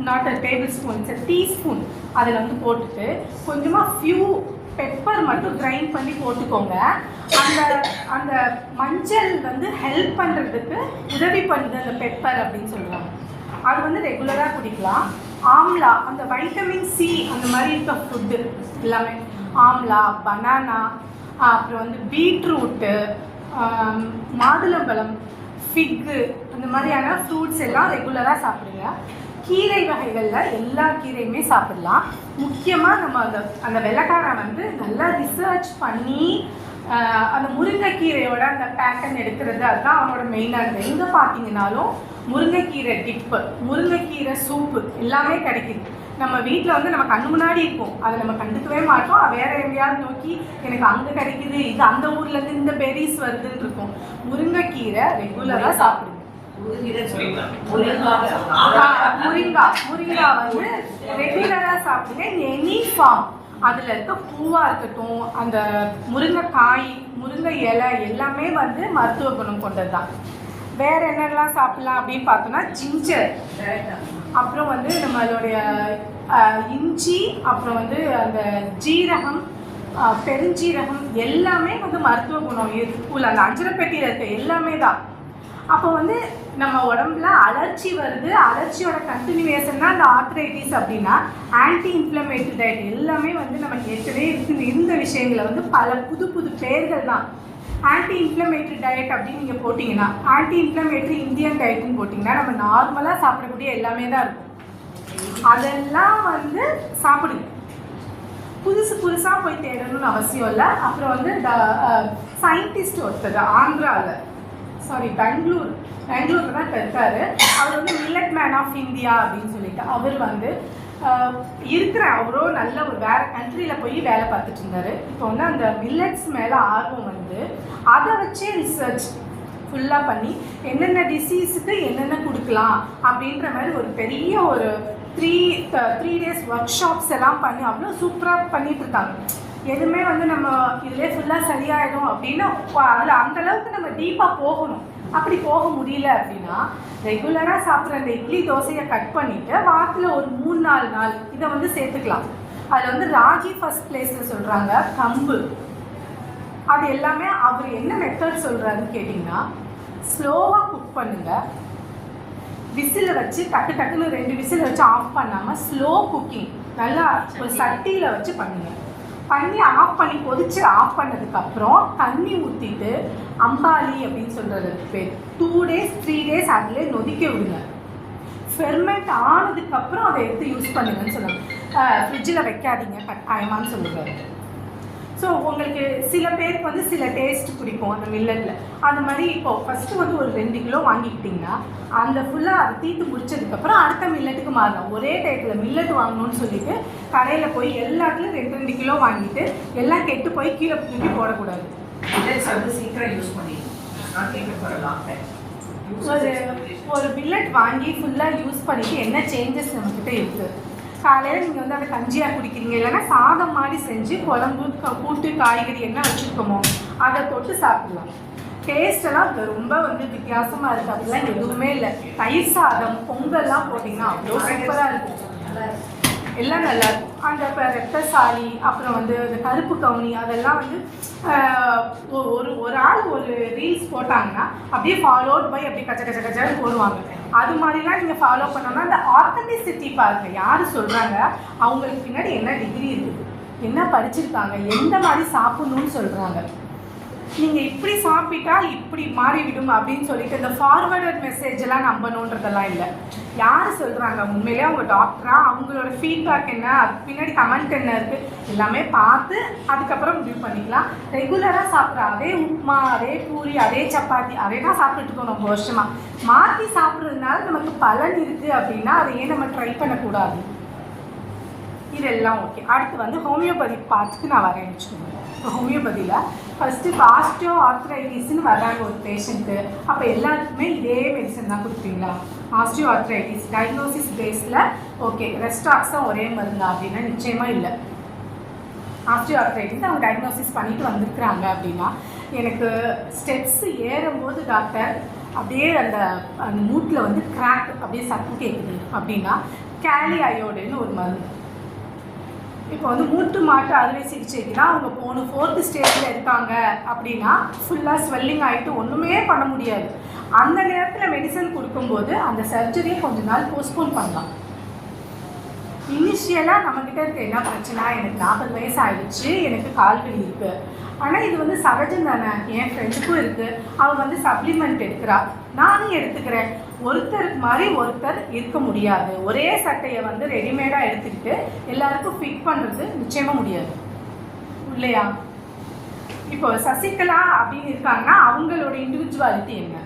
not a table spoon, it's teaspoon அதில் வந்து போட்டுட்டு கொஞ்சமாக ஃபியூ பெப்பர் மட்டும் கிரைண்ட் பண்ணி போட்டுக்கோங்க. அந்த அந்த மஞ்சள் வந்து ஹெல்ப் பண்ணுறதுக்கு உதவி பண்ணுது அந்த பெப்பர் அப்படின்னு சொல்லுவாங்க. அது வந்து ரெகுலராக குடிக்கலாம். ஆம்லா, அந்த வைட்டமின் சி அந்த மாதிரி இருக்க ஃபுட்டு எல்லாமே, ஆம்லா, பனானா, அப்புறம் வந்து பீட்ரூட்டு, மாதுளம்பழம், ஃபிக்கு, அந்த மாதிரியான ஃப்ரூட்ஸ் எல்லாம் ரெகுலராக சாப்பிடுங்க. கீரை வகைகளில் எல்லா கீரையுமே சாப்பிடலாம். முக்கியமாக நம்ம அந்த வெள்ளைக்காரன் வந்து நல்லா ரிசர்ச் பண்ணி அந்த முருங்கைக்கீரையோட அந்த பேட்டர்ன் எடுக்கிறது, அதுதான் அவனோட மெயினாக இருக்குது. எங்கே பார்த்தீங்கன்னாலும் முருங்கைக்கீரை டிப்பு, முருங்கைக்கீரை சூப்பு எல்லாமே கிடைக்குது. நம்ம வீட்டில் வந்து நம்ம கண்ணு முன்னாடி இருக்கும், அதை நம்ம கண்டுக்கவே மாட்டோம். வேறு எங்கேயாவது நோக்கி எனக்கு அங்கே கிடைக்குது, இது அந்த ஊர்லேருந்து இந்த பெரிஸ் வருதுன்னு இருக்கும். முருங்கைக்கீரை ரெகுலராக சாப்பிடுங்க. முருங்கா வந்து ரெகுலராக சாப்பிடுங்க. எனி ஃபார்ம், அதில் இருக்க பூவாக இருக்கட்டும், அந்த முருங்கைக்காய், முருங்கை இலை எல்லாமே வந்து மருத்துவ குணம் கொண்டது தான். வேறு என்னெல்லாம் சாப்பிட்லாம் அப்படின்னு பார்த்தோன்னா ஜிஞ்சர், அப்புறம் வந்து நம்மளுடைய இஞ்சி, அப்புறம் வந்து அந்த ஜீரகம், பெருஞ்சீரகம் எல்லாமே வந்து மருத்துவ குணம் இருக்குள்ள அந்த அஞ்சரைப்பெட்டியில் இருக்க எல்லாமே தான். அப்போ வந்து நம்ம உடம்புல அலர்ச்சி வருது, அலர்ச்சியோட கண்டினியூவேஷன் தான் அந்த ஆர்த்ரைட்டிஸ் அப்படின்னா ஆன்டி இன்ஃப்ளமேட்டரி டயட் எல்லாமே வந்து நமக்கு ஏற்கனவே இருந்த விஷயங்களை வந்து பல புது புது பேர்கள் தான். ஆன்டி இன்ஃப்ளமேட்டரி டயட் அப்படின்னு நீங்கள் போட்டிங்கன்னா, ஆன்டி இன்ஃப்ளமேட்டரி இந்தியன் டயட்னு போட்டிங்கன்னா நம்ம நார்மலாக சாப்பிடக்கூடிய எல்லாமே தான் இருக்கும். அதெல்லாம் வந்து சாப்பிடுங்க. புதுசாக போய் தேடணும்னு அவசியம் இல்லை. அப்புறம் வந்து சயின்டிஸ்ட் ஒருத்தர் ஆந்திராவில், பெங்களூரில் தான் இருக்காரு. அவர் வந்து மில்லட் மேன் ஆஃப் இந்தியா அப்படின்னு சொல்லிட்டு அவர் வந்து அவரோ நல்ல ஒரு வேறு கண்ட்ரியில் போய் வேலை பார்த்துட்டு இருந்தார். இப்போ வந்து அந்த மில்லட்ஸ் மேலே ஆர்வம் வந்து அதை வச்சே ரிசர்ச் ஃபுல்லாக பண்ணி என்னென்ன டிசீஸுக்கு என்னென்ன கொடுக்கலாம் அப்படின்ற மாதிரி ஒரு பெரிய ஒரு த்ரீ டேஸ் ஒர்க் ஷாப்ஸ் எல்லாம் பண்ணி அவ்வளோ சூப்பராக பண்ணிகிட்டு இருக்காங்க. எதுவுமே வந்து நம்ம இதிலே ஃபுல்லாக சரியாயிடும் அப்படின்னு அதில் அந்தளவுக்கு நம்ம டீப்பாக போகணும். அப்படி போக முடியல அப்படின்னா ரெகுலராக சாப்பிட்ற அந்த இட்லி தோசையை கட் பண்ணிவிட்டு வாரத்தில் ஒரு 3-4 நாள் இதை வந்து சேர்த்துக்கலாம். அதில் வந்து ராகி ஃபர்ஸ்ட் பிளேஸில் சொல்கிறாங்க, கம்பு, அது எல்லாமே. அவர் என்ன மெத்தட் சொல்கிறாருன்னு கேட்டிங்கன்னா, ஸ்லோவாக குக் பண்ணுங்கள், விசிலை வச்சு டக்குன்னு 2 விசில் வச்சு ஆஃப் பண்ணாமல் ஸ்லோ குக்கிங் நல்லா ஒரு சட்டியில் வச்சு பண்ணுங்கள். பண்ணி ஆஃப் பண்ணி கொதிச்சு ஆஃப் பண்ணதுக்கப்புறம் தண்ணி ஊற்றிட்டு அம்பாலி அப்படின்னு சொல்கிறதுக்கு பேர் 2 days 3 days அதிலே நொதிக்க விடுங்க. ஃபெர்மெண்ட் ஆனதுக்கப்புறம் அதை எடுத்து யூஸ் பண்ணுங்கன்னு சொல்லுவாங்க. ஃப்ரிட்ஜில் வைக்காதீங்க கட்டாயமானு சொல்லுவாங்க. ஸோ உங்களுக்கு சில பேருக்கு வந்து சில டேஸ்ட் பிடிக்கும் அந்த மில்லட்டில். அந்த மாதிரி இப்போது ஃபஸ்ட்டு வந்து ஒரு 2 கிலோ வாங்கிக்கிட்டிங்கன்னா அந்த ஃபுல்லாக அதை தீட்டு முடிச்சதுக்கப்புறம் அடுத்த மில்லட்டுக்கு மாறலாம். ஒரே டயத்தில் மில்லட் வாங்கணும்னு சொல்லிட்டு கடையில் போய் எல்லாத்துலையும் 2 கிலோ வாங்கிட்டு எல்லாம் கெட்டு போய் கீழே தூக்கி போடக்கூடாது. சீக்கிரம் யூஸ் பண்ணிடலாம். ஒரு மில்லட் வாங்கி ஃபுல்லாக யூஸ் பண்ணிவிட்டு என்ன சேஞ்சஸ் நம்மக்கிட்ட இருக்குது. காலையில் நீங்கள் வந்து அதை கஞ்சியாக குடிக்கிறீங்க, இல்லைன்னா சாதம் மாதிரி செஞ்சு குழம்பு கூட்டு காய்கறி என்ன வச்சுருக்கோமோ அதை தொட்டு சாப்பிடலாம். டேஸ்டெல்லாம் ரொம்ப வந்து வித்தியாசமாக இருக்குது. அப்படிலாம் எதுவுமே இல்லை. தயிர் சாதம், பொங்கல்லாம் போட்டிங்கன்னா அவ்வளோ சூப்பராக இருக்கும், எல்லாம் நல்லாயிருக்கும். அந்த ரத்தசாலி, அப்புறம் வந்து அந்த கருப்பு கவுனி, அதெல்லாம் வந்து ஒரு ஆள் ஒரு ரீல்ஸ் போட்டாங்கன்னா அப்படியே ஃபாலோட் பை அப்படியே கச்சன்னு போடுவாங்க. அது மாதிரிலாம் நீங்கள் ஃபாலோ பண்ணோன்னா அந்த ஆத்தென்டிசிட்டி பாருங்கள். யார் சொல்கிறாங்க, அவங்களுக்கு பின்னாடி என்ன டிகிரி இருக்குது, என்ன படிச்சிருக்காங்க, எந்த மாதிரி சாப்பிட்ணுன்னு சொல்கிறாங்க. நீங்கள் இப்படி சாப்பிட்டா இப்படி மாறிவிடும் அப்படின்னு சொல்லிட்டு இந்த ஃபார்வர்டட் மெசேஜெல்லாம் நம்பணுன்றதெல்லாம் இல்லை. யார் சொல்கிறாங்க உண்மையிலே அவங்க டாக்டரா, அவங்களோட ஃபீட்பேக் என்ன, அதுக்கு பின்னாடி கமெண்ட் என்ன இருக்குது, எல்லாமே பார்த்து அதுக்கப்புறம் முடிவு பண்ணிக்கலாம். ரெகுலராக சாப்பிட்ற அதே உப்புமா, அதே பூரி, அதே சப்பாத்தி, அதே தான் சாப்பிட்டுருக்கோம் ரொம்ப வருஷமாக. மாற்றி சாப்பிட்றதுனால நமக்கு பலன் இருக்குது அப்படின்னா அதை ஏன் நம்ம ட்ரை பண்ணக்கூடாது? இதெல்லாம் ஓகே. அடுத்து வந்து ஹோமியோபதி பார்த்துக்கு நான் வரேன்னு வச்சுக்கோங்க. இப்போ ஹோமியோபதியில் ஃபஸ்ட்டு இப்போ ஆஸ்டியோ ஆர்த்ரைட்டிஸ்ன்னு வர்றாங்க ஒரு பேஷண்ட்டு, அப்போ எல்லாத்துக்குமே இதே மெடிசன் தான் கொடுப்பீங்களா? ஆஸ்டியோ ஆர்த்ரைட்டிஸ் டயக்னோசிஸ் பேஸில் ஓகே ரெஸ்டாக்ஸ் தான் ஒரே மருந்தா அப்படின்னா நிச்சயமாக இல்லை. ஆஸ்டியோ ஆர்த்ரைட்டிஸ் அவங்க டயக்னோசிஸ் பண்ணிட்டு வந்திருக்கிறாங்க அப்படின்னா, எனக்கு ஸ்டெப்ஸ் ஏறும்போது டாக்டர் அப்படியே அந்த அந்த மூட்டில் வந்து கிராக் அப்படியே சத்தம் கேட்குது அப்படின்னா கேலி அயோடுன்னு ஒரு மருந்து. இப்போ வந்து மூட்டு மாட்டு அறுவை சிகிச்சைக்குனா அவங்க போகணும் 4th ஸ்டேஜில் இருக்காங்க அப்படின்னா ஃபுல்லாக ஸ்வெல்லிங் ஆகிட்டு ஒன்றுமே பண்ண முடியாது. அந்த நேரத்தில் மெடிசன் கொடுக்கும்போது அந்த சர்ஜரியை கொஞ்ச நாள் போஸ்ட்போன் பண்ணலாம். இனிஷியலாக நம்மக்கிட்ட இருக்க என்ன பிரச்சனை, எனக்கு 40 வயசு ஆகிடுச்சு, எனக்கு கால்வலி இருக்குது, ஆனால் இது வந்து சகஜம் தானே, என் ஃப்ரெண்டுக்கும் இருக்குது, அவள் வந்து சப்ளிமெண்ட் எடுக்கிறா, நானும் எடுத்துக்கிறேன். ஒருத்தருக்கு மாதிரி ஒருத்தர் இருக்க முடியாது. ஒரே சட்டையை வந்து ரெடிமேடாக எடுத்துக்கிட்டு எல்லாருக்கும் ஃபிட் பண்ணுறது நிச்சயமாக முடியாது இல்லையா? இப்போ சசிகலா அப்படின்னு இருக்காங்கன்னா அவங்களோட இண்டிவிஜுவாலிட்டி என்ன?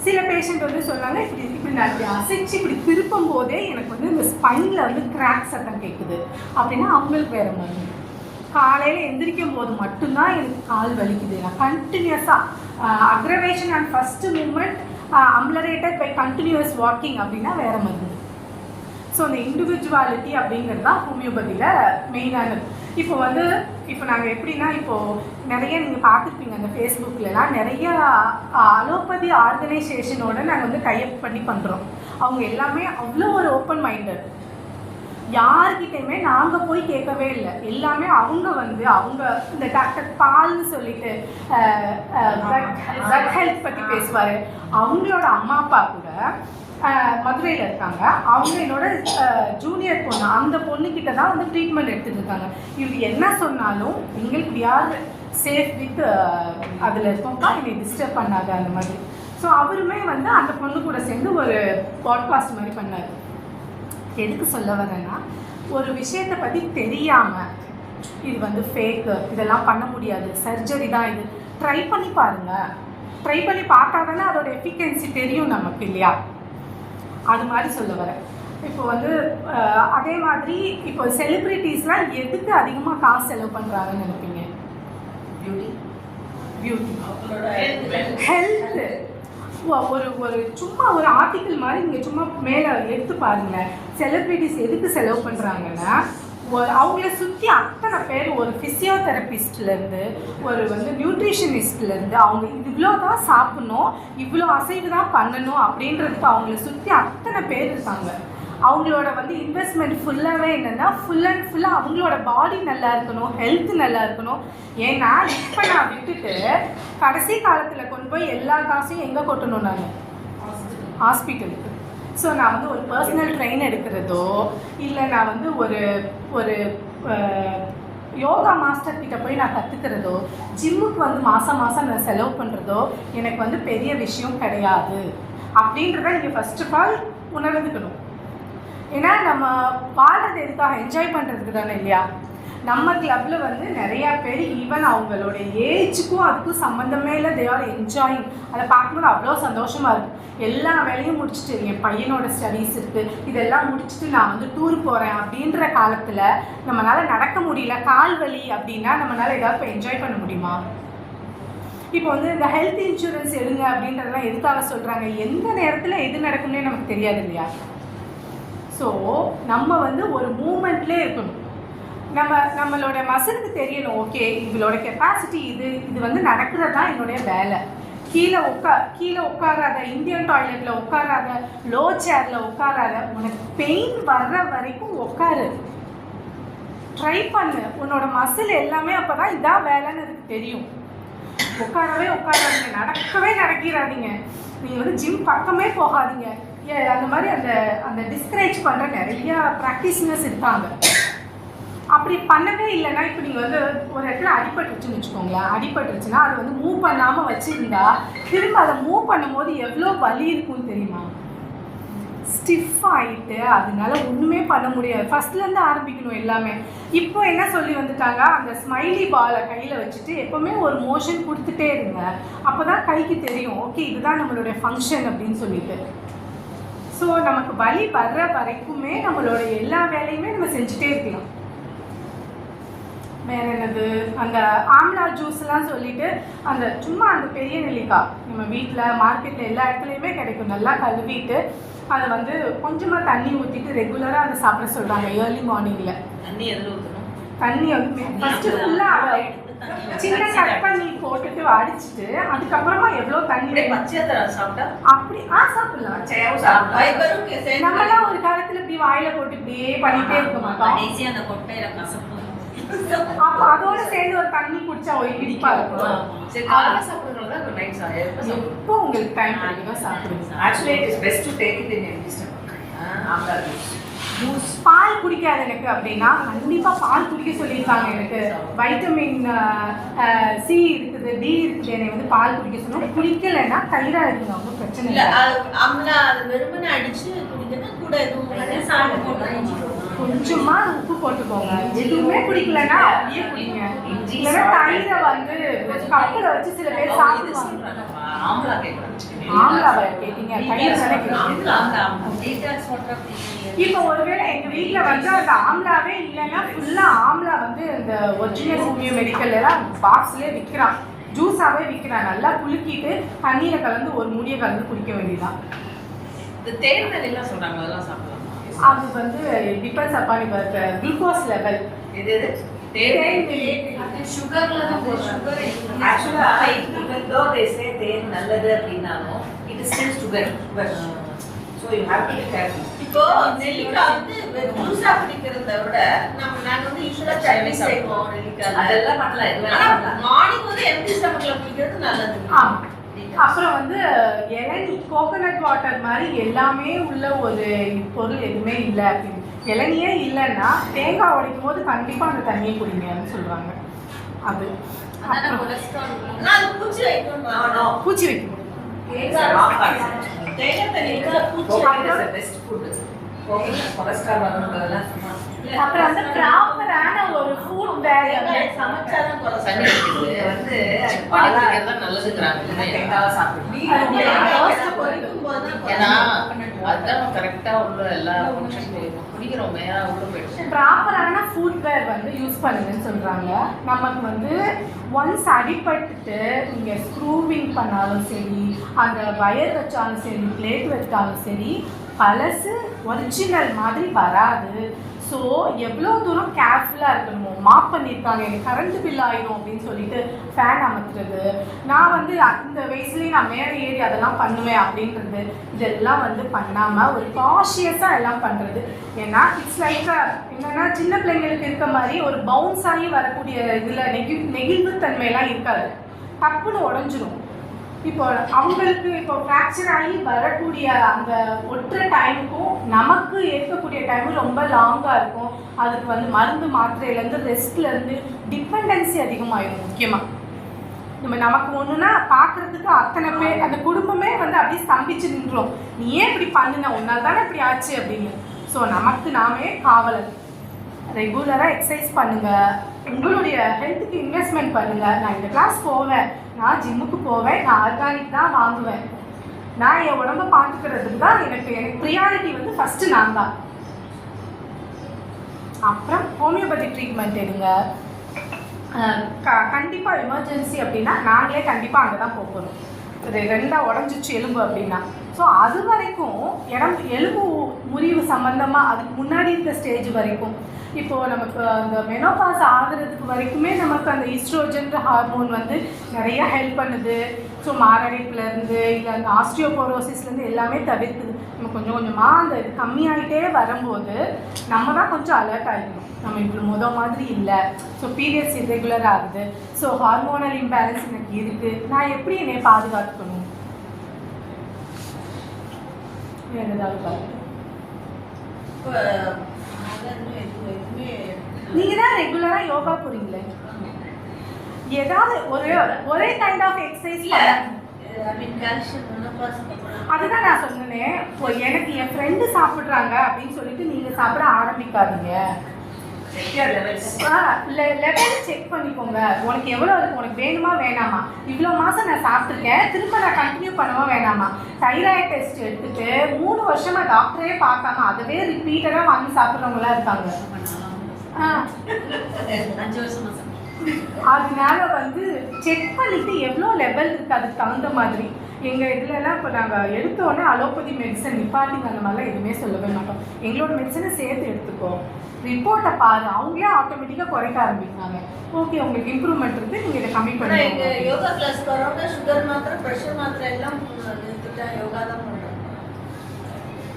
சில பேஷண்ட் வந்து சொன்னாங்க இப்படி நான் அசைச்சு இப்படி திருப்பும் போதே எனக்கு வந்து இந்த ஸ்பைனில் வந்து கிராக் சத்தம் கேட்குது அப்படின்னா அவங்களுக்கு வேறு மாதிரி. காலையில் எந்திரிக்கும் போது மட்டும்தான் எனக்கு கால் வலிக்குது, நான் கண்டினியூஸாக aggravation and first movement ameliorated by continuous walking அப்படின்னா வேறு மருந்து. ஸோ அந்த இண்டிவிஜுவாலிட்டி அப்படிங்கிறது தான் ஹோமியோபதியில் மெயினானது. இப்போ நாங்கள் எப்படின்னா, இப்போது நிறைய நீங்கள் பார்த்துருப்பீங்க அந்த ஃபேஸ்புக்கிலலாம் நிறைய அலோபதி ஆர்கனைசேஷனோட நாங்கள் வந்து டைப் பண்ணி பண்ணுறோம். அவங்க எல்லாமே அவ்வளோ ஒரு ஓப்பன் மைண்டட், யார்கிட்டையுமே நாங்கள் போய் கேட்கவே இல்லை. எல்லாமே அவங்க இந்த டாக்டர் பால்னு சொல்லிட்டு பிளட் ஹெல்த் பற்றி பேசுவார், அவங்களோட அம்மா அப்பா கூட மதுரையில் இருக்காங்க. அவங்க என்னோட ஜூனியர் பொண்ணு, அந்த பொண்ணுக்கிட்ட தான் வந்து ட்ரீட்மெண்ட் எடுத்துகிட்டு இருக்காங்க. இவர் என்ன சொன்னாலும் எங்களுக்கு யார் சேஃப் வித் அதில் இருக்கோம்ப்பா, என்னை டிஸ்டர்ப் பண்ணாது அந்த மாதிரி. ஸோ அவருமே வந்து அந்த பொண்ணு கூட சேர்ந்து ஒரு பாட்காஸ்ட் மாதிரி பண்ணார். எதுக்கு சொல்ல வரேன்னா, ஒரு விஷயத்தை பற்றி தெரியாமல் இது வந்து ஃபேக்கு, இதெல்லாம் பண்ண முடியாது, சர்ஜரி தான் இது, ட்ரை பண்ணி பாருங்கள். ட்ரை பண்ணி பார்த்தா தானே அதோட எஃபிகன்சி தெரியும் நமக்கு இல்லையா? அது மாதிரி சொல்ல வரேன். இப்போ வந்து அதே மாதிரி இப்போ செலிப்ரிட்டிஸ்லாம் எதுக்கு அதிகமாக காசு செலவு பண்ணுறாங்கன்னு நினைப்பீங்க? Beauty health. ஒரு சும்மா ஒரு ஆர்டிக்கிள் மாதிரி இங்கே சும்மா மேலே எடுத்து பாருங்களேன். செலிப்ரிட்டிஸ் எதுக்கு செலவு பண்ணுறாங்கன்னா, அவங்கள சுற்றி அத்தனை பேர், ஒரு ஃபிசியோதெரபிஸ்ட்லேருந்து ஒரு வந்து நியூட்ரிஷனிஸ்ட்லேருந்து, அவங்க இவ்வளோ தான் சாப்பிட்ணும், இவ்வளோ அசைவு தான் பண்ணணும் அப்படின்றதுக்கு அவங்கள சுற்றி அத்தனை பேர் இருக்காங்க. அவங்களோட வந்து இன்வெஸ்ட்மெண்ட் ஃபுல்லாகவே என்னென்னா ஃபுல்லாக அவங்களோட பாடி நல்லா இருக்கணும், ஹெல்த் நல்லா இருக்கணும். ஏன்னா இப்போ நான் விட்டுட்டு கடைசி காலத்தில் கொண்டு போய் எல்லா காசையும் எங்கே கொட்டணும்? நான் ஹாஸ்பிட்டலுக்கு. ஸோ நான் வந்து ஒரு பர்சனல் ட்ரெயின் எடுக்கிறதோ, இல்லை நான் வந்து ஒரு யோகா மாஸ்டர் கிட்ட போய் நான் கற்றுக்கிறதோ, ஜிம்முக்கு வந்து மாதம் நான் செலவு பண்ணுறதோ எனக்கு வந்து பெரிய விஷயம் கிடையாது அப்படின்றத நீங்கள் ஃபர்ஸ்ட் ஆஃப் ஆல் உணர்ந்துக்கணும். ஏன்னா நம்ம வாழ்றது எதுக்காக? என்ஜாய் பண்ணுறதுக்கு தானே இல்லையா? நம்ம கிளப்பில் வந்து நிறையா பேர் ஈவன் அவங்களோட ஏஜுக்கும் அதுக்கும் சம்மந்தமே இல்லை, தே ஆர் என்ஜாயிங். அதை பார்க்கும்போது அவ்வளோ சந்தோஷமாக இருக்கும். எல்லா வேலையும் முடிச்சுட்டு, என் பையனோட ஸ்டடீஸ் இருக்குது, இதெல்லாம் முடிச்சுட்டு நான் வந்து டூர் போகிறேன் அப்படின்ற காலத்தில் நம்மளால் நடக்க முடியல, கால் வலி அப்படின்னா நம்மளால் ஏதாவது இப்போ என்ஜாய் பண்ண முடியுமா? இப்போ வந்து இந்த ஹெல்த் இன்சூரன்ஸ் எடுங்க அப்படின்றதெல்லாம் எதுக்காக சொல்கிறாங்க? எந்த நேரத்தில் எது நடக்கும்னே நமக்கு தெரியாது இல்லையா? ஸோ நம்ம வந்து ஒரு மூமெண்ட்லேயே இருக்கணும். நம்மளோட மசிலுக்கு தெரியணும், ஓகே இவளோட கெப்பாசிட்டி இது வந்து நடக்கிறது தான் என்னுடைய வேலை. கீழே உட்காராத, இந்தியன் டாய்லெட்டில் உட்காராத, லோ சேரில் உட்காராத, உனக்கு பெயின் வர்ற வரைக்கும் உட்காரு, ட்ரை பண்ணு. உன்னோட மசில் எல்லாமே அப்போ தான் இதான் வேலைன்னு எனக்கு தெரியும். உட்காராதீங்க, நடக்கிறாதீங்க. நீங்கள் வந்து ஜிம் பக்கமே போகாதீங்க. அந்த மாதிரி அந்த டிஸ்கரேஜ் பண்ணுற நிறையா ப்ராக்டிஸ்னர்ஸ் இருக்காங்க. அப்படி பண்ணவே இல்லைன்னா, இப்போ நீங்கள் வந்து ஒரு இடத்துல அடிபட்டுருச்சுன்னு வச்சுக்கோங்களேன், அடிபட்டுருச்சுன்னா அது வந்து மூவ் பண்ணாமல் வச்சுருந்தா திரும்ப அதை மூவ் பண்ணும் போது எவ்வளோ வலி இருக்கும்னு தெரியுமா? ஸ்டிஃப் ஆகிட்டு அதனால ஒன்றுமே பண்ண முடியாது. ஃபஸ்ட்லேருந்து ஆரம்பிக்கணும் எல்லாமே. இப்போ என்ன சொல்லி வந்துட்டாங்க, அந்த ஸ்மைலி பாலை கையில் வச்சுட்டு எப்போவுமே ஒரு மோஷன் கொடுத்துட்டே இருங்க, அப்போ தான் கைக்கு தெரியும் ஓகே இதுதான் நம்மளுடைய ஃபங்க்ஷன் அப்படின்னு சொல்லிட்டு. ஸோ நமக்கு வலி வர்ற வரைக்குமே நம்மளோட எல்லா வேலையுமே நம்ம செஞ்சுட்டே இருக்கலாம். வேற என்னது, அந்த ஆம்லா ஜூஸ்லாம் சொல்லிட்டு அந்த சும்மா அந்த பெரிய நெல்லிக்காய் நம்ம வீட்டில் மார்க்கெட்டில் எல்லா இடத்துலையுமே கிடைக்கும். நல்லா கழுவிட்டு அதை வந்து கொஞ்சமாக தண்ணி ஊற்றிட்டு ரெகுலராக அதை சாப்பிட சொல்கிறாங்க ஏர்லி மார்னிங்கில். தண்ணி எதில் ஊற்றணும்? தண்ணி வந்து ஃபஸ்ட்டு ஃபுல்லாக சின்ன கட் பண்ணி போட்டுட்டு அடிச்சுட்டு அதுக்கப்புறமா எவ்வளோ தண்ணி பச்சை சாப்பிட்டா அப்படி சாப்பிடலாம். நம்மளாம் ஒரு காலத்துல இப்படி வாயில போட்டு இப்படியே பண்ணிட்டே இருக்க மாட்டோம். அந்த கொட்டையில கசப்பு அப்ப அதோட சேர்ந்து ஒரு தண்ணி குடிச்சா ஒரு இடிப்பா இருக்கும். சரி, காலைல சாப்பிடுறதுனால ஒரு நைட் எப்போ உங்களுக்கு டைம் கிடைக்குதோ சாப்பிடுங்க. Actually it is best to take it in empty stomach. Amla juice. பால் குடிக்காது எனக்கு அப்படின்னா கண்டிப்பா பால் குடிக்க சொல்லியிருக்காங்க. எனக்கு வைட்டமின் சி இருக்குது, டி இருக்குது, என்னை வந்து பால் குடிக்க சொன்னா குடிக்கலைன்னா தைராய்டு இருக்குங்க, ஒன்றும் பிரச்சனை இல்லை. ஆம்லா அது வெறுமனே அடிச்சு குடிக்கணும்னா கூட எதுவும் சாப்பிட்டு போட்டு கொஞ்சமா உப்பு போட்டுக்கோங்க. எதுவுமே குடிக்கலன்னா அப்படியே குடிங்க. இல்லைன்னா தயிரை வந்து கப்பில் வச்சு சில பேர் சாப்பிடுவாங்க. ஆம்லா கேட்குறாங்க. ஆம்லாவை கேட்டீங்க, தயிர் தானே இப்போ ஒருவேளை எங்கள் வீட்டில் வந்து அந்த ஆம்லாவே இல்லைன்னா ஃபுல்லாக ஆம்லா வந்து இந்த ஒரிஜினல் ஹோமியோ மெடிக்கல்லாம் பாக்ஸ்லேயே விற்கிறான், ஜூஸாகவே விற்கிறான். நல்லா குலுக்கிட்டு தண்ணியில் கலந்து ஒரு மூடியை கலந்து குடிக்க வேண்டியதான். இந்த தேன் தண்ணிலாம் சொல்கிறாங்க, அதெல்லாம் சாப்பிடலாம். அது வந்து டிபெண்ட்ஸ் அப்பான் இப்போ குளுக்கோஸ் லெவல். இது தேன் சுகர்ல தான் சுகர் ஆக்சுவலாக ஈவன் தோ தே சே தேன் நல்லது அப்படின்னாலும் it is still sugar. So you have to be careful. இப்போ நெல்லிக்காய் வந்து ஜூஸா குடிக்கிறத விட நாங்க வந்து யூசுவலா சட்னி செய்வோம் நெல்லிக்காய், அதெல்லாம் பண்ணலாம். இது வேணாம். மார்னிங் வந்து எம்டி ஸ்டமக்ல குடிக்கிறது நல்லது. அப்புறம் வந்து இளநீ கோகோனட் வாட்டர் மாதிரி எல்லாமே உள்ள ஒரு பொருள் எதுவுமே இல்லை அப்படின்னு. இளநியே இல்லைன்னா தேங்காய் உடைக்கும் போது கண்டிப்பாக அந்த தண்ணியை குடிங்கன்னு சொல்லுவாங்க. அது பூச்சி வைக்கணும், பூச்சி வைக்கணும். தேங்காய் தண்ணியில பூச்சி பெஸ்ட் ஃபுட். கொலஸ்ட்ரால் வரணுன்றதெல்லாம் அப்புறம் வந்து ப்ராப்பரான ஒரு ஃபுட் பேலன்ஸ் சமைச்சாதான் தண்ணி வந்து பாலாதான் நல்லதுங்கிறாங்க. தேங்காய் சாப்பிடணும். ஏன்னா அதுதான் கரெக்டாக உள்ள எல்லா ஃபங்க்ஷன் குடிக்கிறோமே உள்ள போயிடுச்சு. ப்ராப்பரான ஃபுட் வேர் வந்து யூஸ் பண்ணுங்கன்னு சொல்கிறாங்க. நமக்கு வந்து ஒன்ஸ் அடிபட்டுட்டு நீங்கள் ஸ்க்ரூவிங் பண்ணாலும் சரி, அந்த வயர் வச்சாலும் சரி, பிளேட் வச்சாலும் சரி, பழசு ஒரிஜினல் மாதிரி வராது. ஸோ எவ்வளோ தூரம் கேர்ஃபுல்லாக இருக்கணுமோ. மாப் பண்ணியிருக்காங்க, எனக்கு கரண்ட் பில் ஆயிடும் அப்படின்னு சொல்லிட்டு ஃபேன் அமர்த்துறது, நான் வந்து அந்த வயசுலேயே நான் மேலே ஏறி அதெல்லாம் பண்ணுவேன் அப்படின்றது, இதெல்லாம் வந்து பண்ணாமல் ஒரு காஷியஸாக எல்லாம் பண்ணுறது. ஏன்னா இட்ஸ் லைக் என்னென்னா சின்ன பிள்ளைங்களுக்கு இருக்க மாதிரி ஒரு பவுன்ஸ் ஆகி வரக்கூடிய இதில் நெகிழ்வுத்தன்மையெல்லாம் இருக்காது, டப்புன்னு உடஞ்சிரும். இப்போ அவங்களுக்கு இப்போ ஃப்ராக்சர் ஆகி வரக்கூடிய அந்த ஒற்றை டைமுக்கும் நமக்கு ஏற்கக்கூடிய டைமும் ரொம்ப லாங்காக இருக்கும். அதுக்கு வந்து மருந்து மாத்திரையிலேருந்து ரெஸ்ட்லேருந்து டிபெண்டன்சி அதிகமாகிடும். முக்கியமாக நமக்கு ஒன்றுனா பார்க்குறதுக்கு அத்தனை பேர் அந்த குடும்பமே வந்து அப்படியே ஸ்தம்பிச்சு நின்றோம். நீ ஏன் இப்படி பண்ணுன, உன்னால் தானே இப்படி ஆச்சு அப்படின்னு. ஸோ நமக்கு நாமே காவலர். ரெகுலராக எக்ஸசைஸ் பண்ணுங்கள், உங்களுடைய ஹெல்த்துக்கு இன்வெஸ்ட்மெண்ட் பண்ணுங்கள். நான் இந்த கிளாஸ் போவேன், நான் ஜிம்முக்கு போவேன், நான் ஆர்கானிக் தான் வாங்குவேன், நான் என் உடம்பை பார்த்துக்கிறதுக்கு தான் எனக்கு ப்ரியாரிட்டி வந்து ஃபஸ்ட்டு நான் தான். அப்புறம் ஹோமியோபதி ட்ரீட்மெண்ட் எடுங்க. கண்டிப்பாக எமர்ஜென்சி அப்படின்னா நாங்களே கண்டிப்பாக அங்கே தான் போகணும். ரெண்டாக உடஞ்சிச்சு எலும்பு அப்படின்னா. ஸோ அது வரைக்கும் எலும்பு முறிவு சம்மந்தமாக அதுக்கு முன்னாடி இருக்க ஸ்டேஜ் வரைக்கும் இப்போது நமக்கு அந்த மெனோபாஸ் ஆகிறதுக்கு வரைக்குமே நமக்கு அந்த ஈஸ்ட்ரோஜன்ற ஹார்மோன் வந்து நிறையா ஹெல்ப் பண்ணுது. ஸோ மாரடைப்புலேருந்து இல்லை அந்த ஆஸ்டியோபோரோசிஸ்லேருந்து எல்லாமே தவிர்க்குது. நம்ம கொஞ்சம் கொஞ்சமாக அந்த இது கம்மியாகிட்டே வரும்போது நம்ம தான் கொஞ்சம் அலர்ட் ஆகிக்கணும். நம்ம இப்படி மாதிரி இல்லை, ஸோ பீரியட்ஸ் இரெகுலர் ஆகுது, ஸோ ஹார்மோனல் இம்பேலன்ஸ் எனக்கு இருக்குது, நான் எப்படி என்னை பாதுகாத்துக்கணும். வேறு ஏதாவது பாருங்க. நீங்கள் தான் ரெகுலராக யோகா போகிறீங்களே, ஏதாவது ஒரே கைண்ட் ஆஃப் எக்ஸசைஸ் அதுதான் நான் சொன்னேன். எனக்கு என் ஃப்ரெண்டு சாப்பிட்றாங்க அப்படின்னு சொல்லிட்டு நீங்கள் சாப்பிட ஆரம்பிக்காதீங்க. Check your levels. Level check பண்ணிக்கோங்க. உனக்கு எவ்வளோ இருக்கு, உனக்கு வேணுமா வேணாமா, இவ்வளோ மாதம் நான் சாப்பிட்ருக்கேன், திரும்ப நான் கண்டினியூ பண்ணவா வேணாமா. தைராய்டு டெஸ்ட் எடுத்துட்டு 3 வருஷமா டாக்டரே பார்க்காம அதவே ரிப்பீட்டடாக வாங்கி சாப்பிட்றவங்களாம் இருக்காங்க. 5 வருஷமா அதனால வந்து செக் பண்ணிட்டு எவ்வளோ லெவல் இருக்குது அதுக்கு தகுந்த மாதிரி. எங்கள் இதுலலாம் இப்போ நாங்கள் எடுத்தோடனே அலோபதி மெடிசன் நிப்பாட்டிங் அந்த மாதிரிலாம் எதுவுமே சொல்லவே மாட்டோம். எங்களோட மெடிசனை சேர்த்து எடுத்துக்கோ, ரிப்போர்ட்டை பாரு, அவங்களே ஆட்டோமேட்டிக்காக குறைக்க ஆரம்பிக்கிறாங்க. ஓகே உங்களுக்கு இம்ப்ரூவ்மெண்ட் இருக்குது, நீங்கள் இதை கம்மி எங்க பண்ணுங்க. யோகா கிளாஸ் வரவங்க சுகர் மாத்திரை பிரஷர் மாத்திரை எல்லாம் நிறுத்திட்டா யோகா தான் பண்றோம்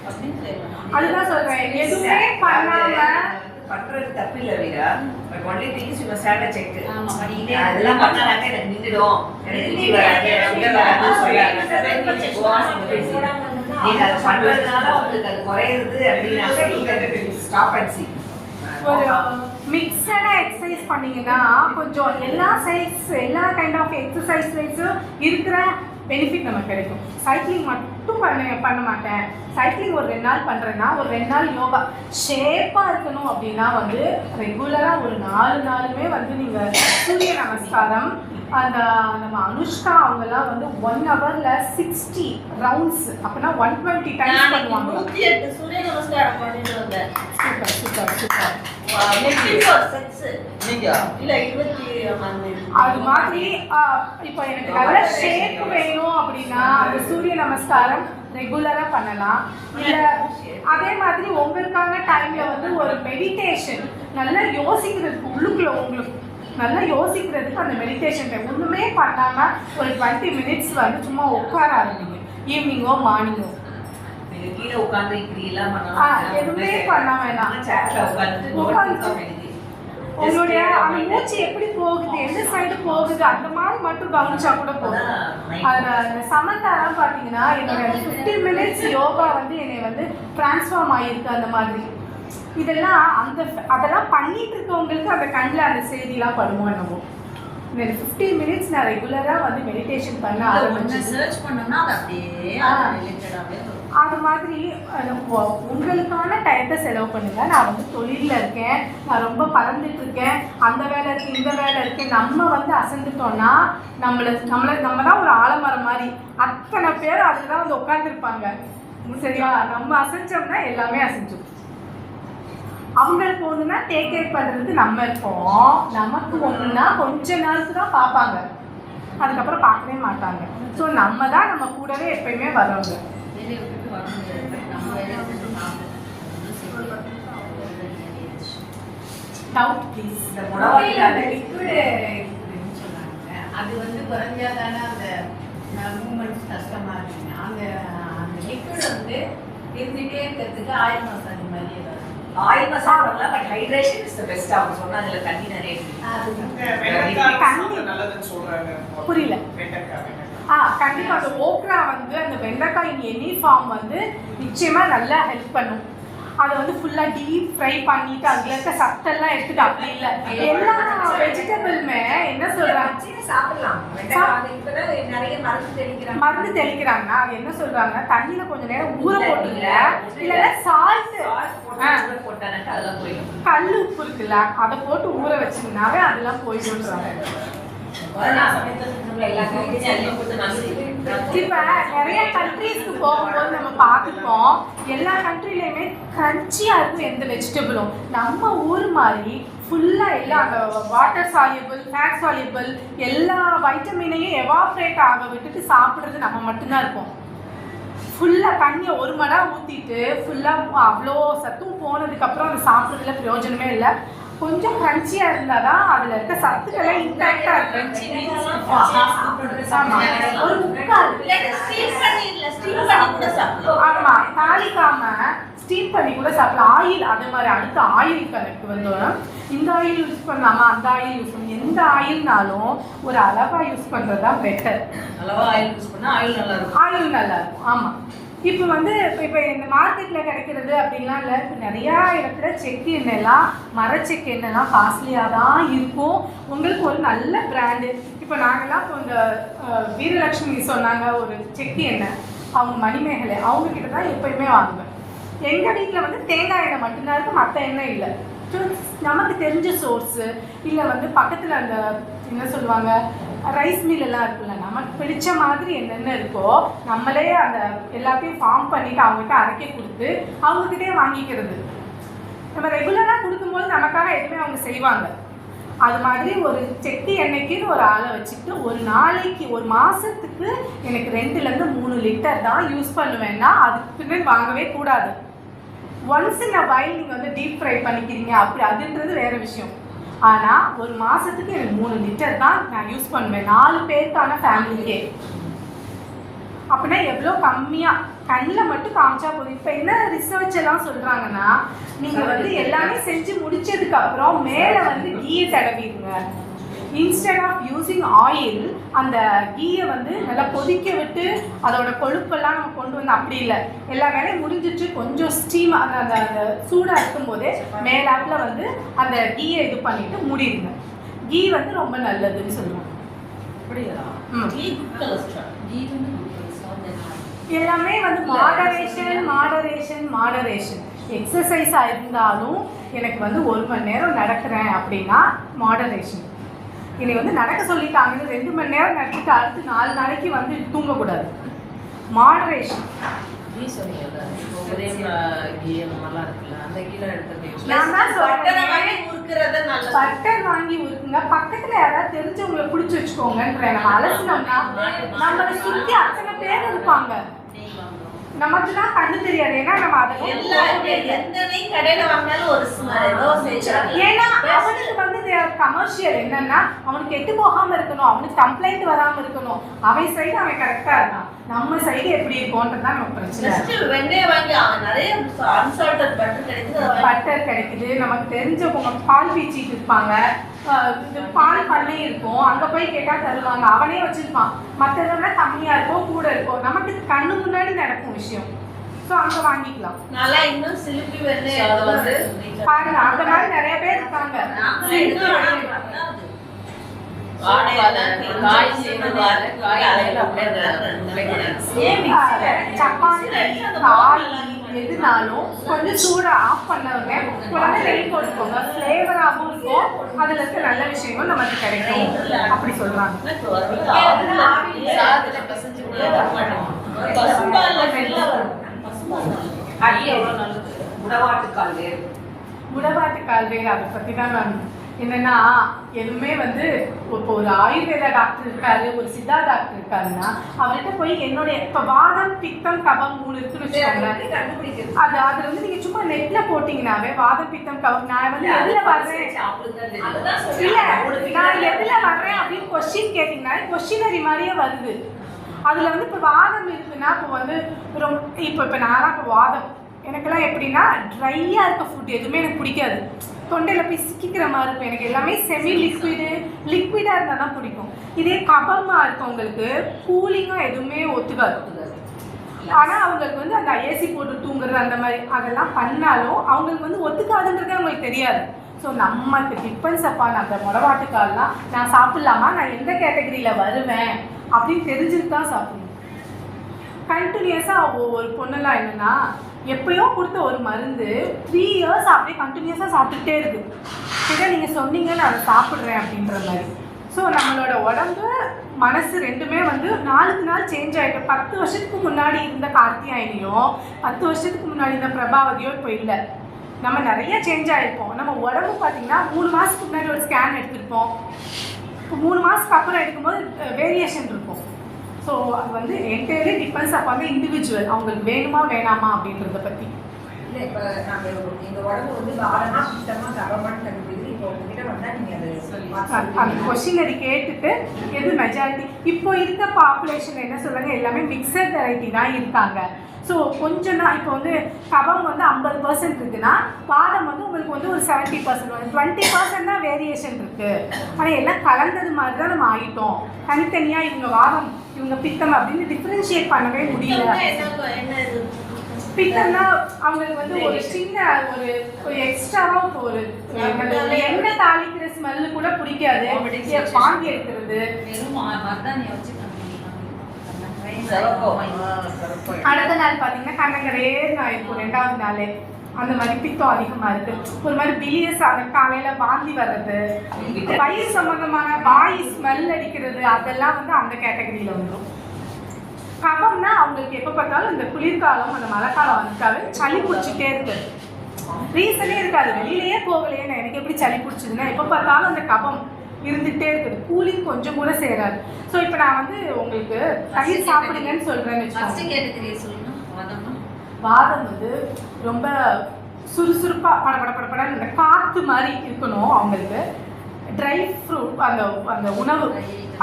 அப்படின்னு சொல்லலாம். அதுதான் சொல்கிறேன், எதுவுமே பண்ணாமல் பண்றது தப்பு இல்ல Veera. But only thing is you must have a check. ஆமா பண்ணிட்டே அதெல்லாம் பண்ணாக்க எனக்கு நின்னுடும், எனக்கு நிதி வராது, சுகர் வராது சொல்றாங்க. நீங்க அதை பண்றதுனால உங்களுக்கு அது குறையுது அப்படின்னாக்க நீங்க ஸ்டாப் அண்ட் சி. ஒரு மிக்சடாக எக்ஸசைஸ் பண்ணிங்கன்னா கொஞ்சம் எல்லா கைண்ட் ஆஃப் எக்ஸசைஸ்லைஸும் இருக்கிற பெனிஃபிட் நமக்கு கிடைக்கும். சைக்கிளிங் மட்டும் பண்ண மாட்டேன், சைக்கிளிங் ஒரு 2 நாள் பண்ணுறேன்னா ஒரு 2 நாள் யோகா ஷேப்பாக இருக்கணும் அப்படின்னா வந்து ரெகுலராக ஒரு 4 நாளுமே வந்து நீங்கள் சூரிய நமஸ்காரம், அந்த நம்ம அனுஷ்கா அவங்கெல்லாம் வந்து 1 ஹவரில் 60 ரவுண்ட்ஸ் அப்படின்னா 120 டைம்ஸ் பண்ணுவாங்க. 108 சூரிய நமஸ்காரம் பண்ணிட்டு வந்தேன். Super super super. அது மாதிரி இப்போ எனக்கு நல்ல ஷேப் வேணும் அப்படின்னா அந்த சூரிய நமஸ்காரம் ரெகுலராக பண்ணலாம். இல்லை அதே மாதிரி உங்களுக்கான டைமில் வந்து ஒரு மெடிடேஷன் நல்லா யோசிக்கிறதுக்கு உள்ளுக்குள்ள உங்களுக்கு நல்லா யோசிக்கிறதுக்கு அந்த மெடிடேஷன் டைம் ஒன்றுமே பண்ணாமல் ஒரு 20 மினிட்ஸ் வந்து சும்மா உட்கார ஆரம்பிங்க. ஈவினிங்கோ மார்னிங்கோ கீழே உட்கார்ந்து இப்படி எல்லாம் பண்ணலாம், எதுவுமே பண்ண வேணாம். சேர்ல உட்கார்ந்து உங்களுடைய அந்த மூச்சு எப்படி போகுது, எந்த சைடு போகுது அந்த மாதிரி மட்டும் கவனிச்சா கூட போதும். அந்த சமந்தாலாம் பார்த்தீங்கன்னா என்னோட 50 மினிட்ஸ் யோகா வந்து என்னை வந்து டிரான்ஸ்ஃபார்ம் ஆகியிருக்கு அந்த மாதிரி. இதெல்லாம் அதெல்லாம் பண்ணிட்டு இருக்கவங்களுக்கு அந்த கண்ணில் அந்த செய்திலாம் படுமோ என்னமோ. இந்த 50 மினிட்ஸ் நான் ரெகுலராக வந்து மெடிடேஷன் பண்ண ஆரம்பிச்சு சர்ச் பண்ணோம்னா அது அப்படியே ரிலேட்டடாகவே வரும். அது மாதிரி உங்களுக்கான டயத்தை செலவு பண்ணுங்க. நான் வந்து தொழிலில் இருக்கேன், நான் ரொம்ப பறந்துட்டு இருக்கேன், அந்த வேலை இருக்குது இந்த வேலை இருக்குது, நம்ம வந்து அசந்துட்டோம்னா நம்ம தான் ஒரு ஆலமரம் மாதிரி அத்தனை பேர் அதில் தான் வந்து உட்காந்துருப்பாங்க. சரியா, நம்ம அசைச்சோம்னா எல்லாமே அசைஞ்சோம். அவங்களுக்கு ஒன்றுனா டேக் கேர் பண்ணுறதுக்கு நம்ம இருப்போம், நமக்கு ஒன்றுனா கொஞ்ச நாளுக்கு தான் பார்ப்பாங்க, அதுக்கப்புறம் பார்க்கவே மாட்டாங்க. ஸோ நம்ம தான் நம்ம கூடவே எப்பயுமே வரவங்க. வேலையை விட்டுட்டு வர முடியாது, நம்ம வேலையை விட்டுட்டு டவுட் ப்ளீஸ். இந்த முடவாயில லிக்விட் சொன்னாங்க, அது வந்து குறைஞ்சாதானே அந்த மூமெண்ட்ஸ் கஷ்டமா இருக்குங்க. அந்த லிக்விட் வந்து இருந்துகிட்டே இருக்கிறதுக்கு ஆயில் மசாஜ் மாதிரி ஏதாவது ஆயில் மசாஜ் பண்ணலாம். But hydration is the best. அவங்க சொன்னாங்கல தண்ணி நிறைய புரியல. கண்டிப்பா அந்த ஓக்ரா வந்து அந்த வெண்டைக்காய் இன் எனி ஃபார்ம் வந்து நிச்சயமா நல்லா ஹெல்ப் பண்ணும். அதை வந்து ஃபுல்லாக டீப் ஃப்ரை பண்ணிட்டு அதில் இருக்க சத்தெல்லாம் எடுத்துட்டு அப்படி இல்லை, எல்லா வெஜிடபிளுமே என்ன சொல்றாங்க சாப்பிடலாம். நிறைய மருந்து தெளிக்கிறாங்கன்னா அது என்ன சொல்றாங்க, தண்ணியில கொஞ்ச நேரம் ஊற போட்டுல இல்லைன்னா சால்ட் போட்டானாக்கா அதெல்லாம் போயிடும். கல் உப்பு இருக்குல்ல அதை போட்டு ஊற வச்சிங்கனாவே அதெல்லாம் போயிடுறாங்க. இப்ப நிறைய கண்ட்ரீஸ்க்கு போகும்போது நம்ம பார்த்துப்போம், எல்லா கண்ட்ரிலையுமே கிரன்ச்சியா இருக்கும் எந்த வெஜிடபிளும். நம்ம ஊர் மாதிரி ஃபுல்லா எல்லாம் அந்த வாட்டர் சால்யூபிள் ஃபேட் சால்யூபிள் எல்லா வைட்டமினையும் எவாப்ரேட் ஆக விட்டுட்டு சாப்பிட்றது நம்ம மட்டும்தான் இருப்போம். ஃபுல்லாக தண்ணியை 1 மணி நேரம் ஊற்றிட்டு ஃபுல்லாக அவ்வளோ சத்தும் போனதுக்கப்புறம் அதை சாப்பிட்றதுல பிரயோஜனமே இல்லை. கொஞ்சம் கிரன்ச்சியாக இருந்தால் தான் அதில் இருக்க சத்துக்கெல்லாம் இன்டாக்டாக இருக்கு. ஒரு முக்கால் ஆமாம், தாளிக்காமல் ஸ்டீம் பண்ணி கூட சாப்பிடலாம். ஆயில் அதே மாதிரி அடுத்த ஆயில் கணக்கு வந்தோம். இந்த ஆயில் யூஸ் பண்ணலாமா அந்த ஆயில் யூஸ் பண்ணி எந்த ஆயில்னாலும் ஒரு அளவாக யூஸ் பண்ணுறது தான் பெட்டர். அளவாக ஆயில் யூஸ் பண்ணால் ஆயில் நல்லா இருக்கும். ஆயில் நல்லா இருக்கும். ஆமாம். இப்போ வந்து இப்போ இந்த மார்க்கெட்டில் கிடைக்கிறது அப்படின்லாம் இல்லை. இப்போ நிறையா இடத்துல செக்கு எண்ணெய்லாம் மரச்செக்கு எண்ணெய்லாம் காஸ்ட்லியாக தான் இருக்கும். உங்களுக்கு ஒரு நல்ல பிராண்டு. இப்போ நாங்கள்லாம் இப்போ இந்த வீரலட்சுமி சொன்னாங்க ஒரு செக்கு எண்ணெய், அவங்க மணிமேகலை அவங்கக்கிட்ட தான் எப்போயுமே வாங்குவேன். எங்கள் வீட்டில் வந்து தேங்காய் எண்ணெய் மட்டும்தான் இருக்குது, மற்ற எண்ணெய் இல்லை. நமக்கு தெரிஞ்ச சோர்ஸு இல்லை வந்து பக்கத்தில் அந்த என்ன சொல்லுவாங்க ரைஸ் மில் எல்லாம் இருக்குல்ல, நமக்கு பிடிச்ச மாதிரி என்னென்ன இருக்கோ நம்மளே அந்த எல்லாத்தையும் ஃபார்ம் பண்ணிவிட்டு அவங்ககிட்ட அரைக்க கொடுத்து அவங்கக்கிட்டே வாங்கிக்கிறது. நம்ம ரெகுலராக கொடுக்கும்போது நமக்காக எதுவுமே அவங்க செய்வாங்க. அது மாதிரி ஒரு செட்டி எண்ணெய்க்குன்னு ஒரு ஆளை வச்சுக்கிட்டு ஒரு நாளைக்கு ஒரு மாதத்துக்கு எனக்கு 2-3 லிட்டர் தான் யூஸ் பண்ணுவேன்னா அதுக்கு பின்னாடி வாங்கவே கூடாது. ஒன்ஸ் இன் அ வைல் நீங்கள் வந்து டீப் ஃப்ரை பண்ணிக்கிறீங்க அப்படி அதுன்றது வேறு விஷயம். ஆனால் ஒரு மாதத்துக்கு எனக்கு 3 லிட்டர் தான் நான் யூஸ் பண்ணுவேன் 4 பேருக்கான ஃபேமிலிக்கே. அப்படின்னா எவ்வளோ கம்மியாக கண்ணில் மட்டும் காமிச்சா போதும். இப்போ என்ன ரிசர்ச் எல்லாம் சொல்கிறாங்கன்னா நீங்கள் வந்து எல்லாமே செஞ்சு முடிச்சதுக்கப்புறம் மேலே வந்து கீயை தடவிடுங்க. இன்ஸ்டெட் ஆஃப் யூஸிங் ஆயில் அந்த கீயை வந்து நல்லா கொதிக்க விட்டு அதோட கொழுப்பெல்லாம் நம்ம கொண்டு வந்து அப்படி இல்லை, எல்லா வேலையும் முடிஞ்சிட்டு கொஞ்சம் ஸ்டீம் அந்த அந்த அந்த சூடாக இருக்கும்போதே மேலாப்பில் வந்து அந்த கீயை இது பண்ணிவிட்டு மூடிடுங்க. கீ வந்து ரொம்ப நல்லதுன்னு சொல்லுவோம். எல்லாமே வந்து மாடரேஷன். எக்ஸசைஸாக இருந்தாலும் எனக்கு வந்து 1 மணி நேரம் நடக்கிறேன் அப்படின்னா மாடரேஷன். இன்னைக்கு வந்து நடக்க சொல்லிட்டாங்க 2 மணி நேரம் நடத்திட்டு அடுத்து 4 நாளைக்கு வந்து தூங்கக்கூடாது. மாடரேஷன். பட்டர் வாங்கி உருக்குங்க. பக்கத்துல யாராவது தெரிஞ்சவங்களை பிடிச்சி வச்சுக்கோங்கன்ற நம்ம அலசினோம்னா நம்மளை சுற்றி அத்தனை பேர் இருப்பாங்க. நமக்கு தான் கண்ணு தெரியாது. ஏன்னா நம்ம ஏன்னா அவனுக்கு வந்து கமர்ஷியல் என்னன்னா அவனுக்கு கெட்டு போகாம இருக்கணும், அவனுக்கு கம்ப்ளைண்ட் வராம இருக்கணும். அவன் சைடு அவன் கரெக்டா இருக்கான், நம்ம சைடு எப்படி இருக்கும்ன்றதுதான் நமக்கு பிரச்சனை. பட்டர் கிடைக்குது, நமக்கு தெரிஞ்சவங்க பால் பீச்சிட்டு இருப்பாங்க, பால் பண்ணை இருக்கும், அங்கே போய் கேட்டால் தருவாங்க, அவனே வச்சுருப்பான். மற்றதோட கம்மியாக இருக்கும் கூட இருக்கும், நமக்கு கண்ணு முன்னாடி நடக்கும் விஷயம். ஸோ அங்கே வாங்கிக்கலாம். நல்லா இன்னும் சிலிப்பி வந்து பாருங்க, அந்த மாதிரி நிறைய பேர் இருக்காங்க. சப்பாத்தி காய் எதுனாலும் கொஞ்சம் சூடாக ஆஃப் பண்ணவங்க உடனே ரெடி போட்டுக்கோங்க. ஃப்ளேவராகவும் இருக்கும், அதில் இருக்க நல்ல விஷயங்களும் நமக்கு கிடைக்கும் அப்படி சொல்கிறாங்க. முடவாட்டுக்கால் வேறு அதை பற்றி தான் நான் என்னென்னா எதுவுமே வந்து இப்போ ஒரு ஆயுர்வேதா டாக்டர் இருக்காரு, ஒரு சித்தா டாக்டர் இருக்காருன்னா அவர்கிட்ட போய் என்னுடைய இப்போ வாதம் பித்தம் கபம் 3 இருக்குன்னு வச்சுக்கோங்க. அது வந்து நீங்கள் சும்மா நெட்டில் போட்டிங்கன்னாவே வாதம் பித்தம் கபம் நான் வந்து எதில் வர்றேன் இல்லை நான் எதில் வர்றேன் அப்படின்னு கொஸ்டின் கேட்டிங்கன்னா கொஸ்டினரி மாதிரியே வருது. அதில் வந்து இப்போ வாதம் இருக்குன்னா இப்போ வந்து இப்போ நான்லாம் இப்போ வாதம் எனக்கெல்லாம் எப்படின்னா ட்ரையாக இருக்க ஃபுட் எதுவுமே எனக்கு பிடிக்காது. தொண்டையில் போய் சிக்கிக்கிற மாதிரி இருக்கும். எனக்கு எல்லாமே செமி லிக்விடாக இருந்தால் தான் பிடிக்கும். இதே கபமாக இருக்கவங்களுக்கு கூலிங்காக எதுவுமே ஒத்துக்காது. ஆனால் அவங்களுக்கு வந்து அந்த ஏசி போட்டு தூங்குறது அந்த மாதிரி அதெல்லாம் பண்ணாலும் அவங்களுக்கு வந்து ஒத்துக்காதுன்றதே அவங்களுக்கு தெரியாது. ஸோ நமக்கு டிபெண்ட்ஸ் அப்பான் அந்த முடவாட்டுக்கால்லாம் நான் சாப்பிட்லாமா, நான் எந்த கேட்டகரியில் வருவேன் அப்படின்னு தெரிஞ்சுட்டு தான் சாப்பிடணும். கண்டினியூஸாக ஒரு பொண்ணெல்லாம் என்னென்னா எப்பயோ கொடுத்த ஒரு மருந்து 3 இயர்ஸ் அப்படியே கண்டினியூஸாக சாப்பிட்டுட்டே இருக்குது. இதை நீங்கள் சொன்னீங்க நான் அதை சாப்பிட்றேன் அப்படின்ற மாதிரி. ஸோ நம்மளோட உடம்பு மனசு ரெண்டுமே வந்து நாளுக்கு நாள் சேஞ்ச் ஆகிட்டு. 10 வருஷத்துக்கு முன்னாடி இருந்த கார்த்தியாயினியும் 10 வருஷத்துக்கு முன்னாடி இருந்த பிரபாவதியோ இப்போ இல்லை. நம்ம நிறைய சேஞ்ச் ஆகிருப்போம். நம்ம உடம்பு பார்த்திங்கன்னா 3 மாதத்துக்கு முன்னாடி ஒரு ஸ்கேன் எடுத்திருப்போம், இப்போ 3 மாதத்துக்கு அப்புறம் எடுக்கும்போது வேரியேஷன் இருக்கும். ஸோ அது வந்து என்டையர்லி டிபெண்ட்ஸ் அப்போ வந்து இண்டிவிஜுவல் அவங்களுக்கு வேணுமா வேணாமா அப்படின்றத பற்றி. இல்லை இப்போ நாங்கள் எங்கள் உடம்பு வந்து வாரமாக சுத்தமாக கவர்மெண்ட் கண்டுபிடிச்சு இப்போ உங்ககிட்ட வந்தால் நீங்கள் அந்த கொஸ்டினரி கேட்டுட்டு எது மெஜாரிட்டி இப்போ இருக்க பாப்புலேஷன் என்ன சொல்கிறாங்க எல்லாமே மிக்சட் வெரைட்டி தான் இருக்காங்க. ஸோ கொஞ்சம் தான் இப்போ வந்து கபம் வந்து 50% இருக்குன்னா வாதம் வந்து உங்களுக்கு வந்து ஒரு 70% வந்து 20% தான் வேரியேஷன் இருக்குது. ஆனால் எல்லாம் கலந்தது மாதிரி தான் நம்ம ஆகிட்டோம். தனித்தனியாக இவங்க வாதம் இவங்க பித்தம் அப்படின்னு டிஃப்ரென்ஷியேட் பண்ணவே முடியல. பித்தம்னா அவங்களுக்கு வந்து ஒரு சின்ன ஒரு எக்ஸ்ட்ராவாக இப்போ ஒரு எண்ணெய் தாளிக்கிற ஸ்மெல்லு கூட பிடிக்காது, வாங்கி எடுக்கிறது. அடுத்த நாள் பார்த்தீங்கன்னா கண்ணங்கரையே நான் இப்போ 2வது நாள் அந்த மாதிரி பித்தம் அதிகமாக இருக்குது. ஒரு மாதிரி பிலியஸ் அந்த காலையில் வாந்தி வர்றது, வயிறு சம்மந்தமான வாய் ஸ்மெல் அடிக்கிறது, அதெல்லாம் வந்து அந்த கேட்டகரியில் வந்துடும். கபம்னா அவங்களுக்கு எப்போ பார்த்தாலும் இந்த குளிர்காலம் அந்த மழைக்காலம் வந்துட்டாவே சளி பிடிச்சிட்டே இருக்குது. ரீசனே இருக்காது, வெளியிலேயே போகலையே நான் எனக்கு எப்படி சளி பிடிச்சதுன்னா எப்போ பார்த்தாலும் அந்த கபம் இருந்துகிட்டே இருக்குது. கூலிங் கொஞ்சம் கூட சேராது. ஸோ இப்போ நான் வந்து உங்களுக்கு தயிர் சாப்பிடுங்கன்னு சொல்கிறேன்னு வச்சுக்கோங்க. வாதம் வந்து ரொம்ப சுறுசுறுப்பாக படப்பட இந்த காற்று மாதிரி இருக்கணும் அவங்களுக்கு. ட்ரை ஃப்ரூட் அந்த அந்த உணவு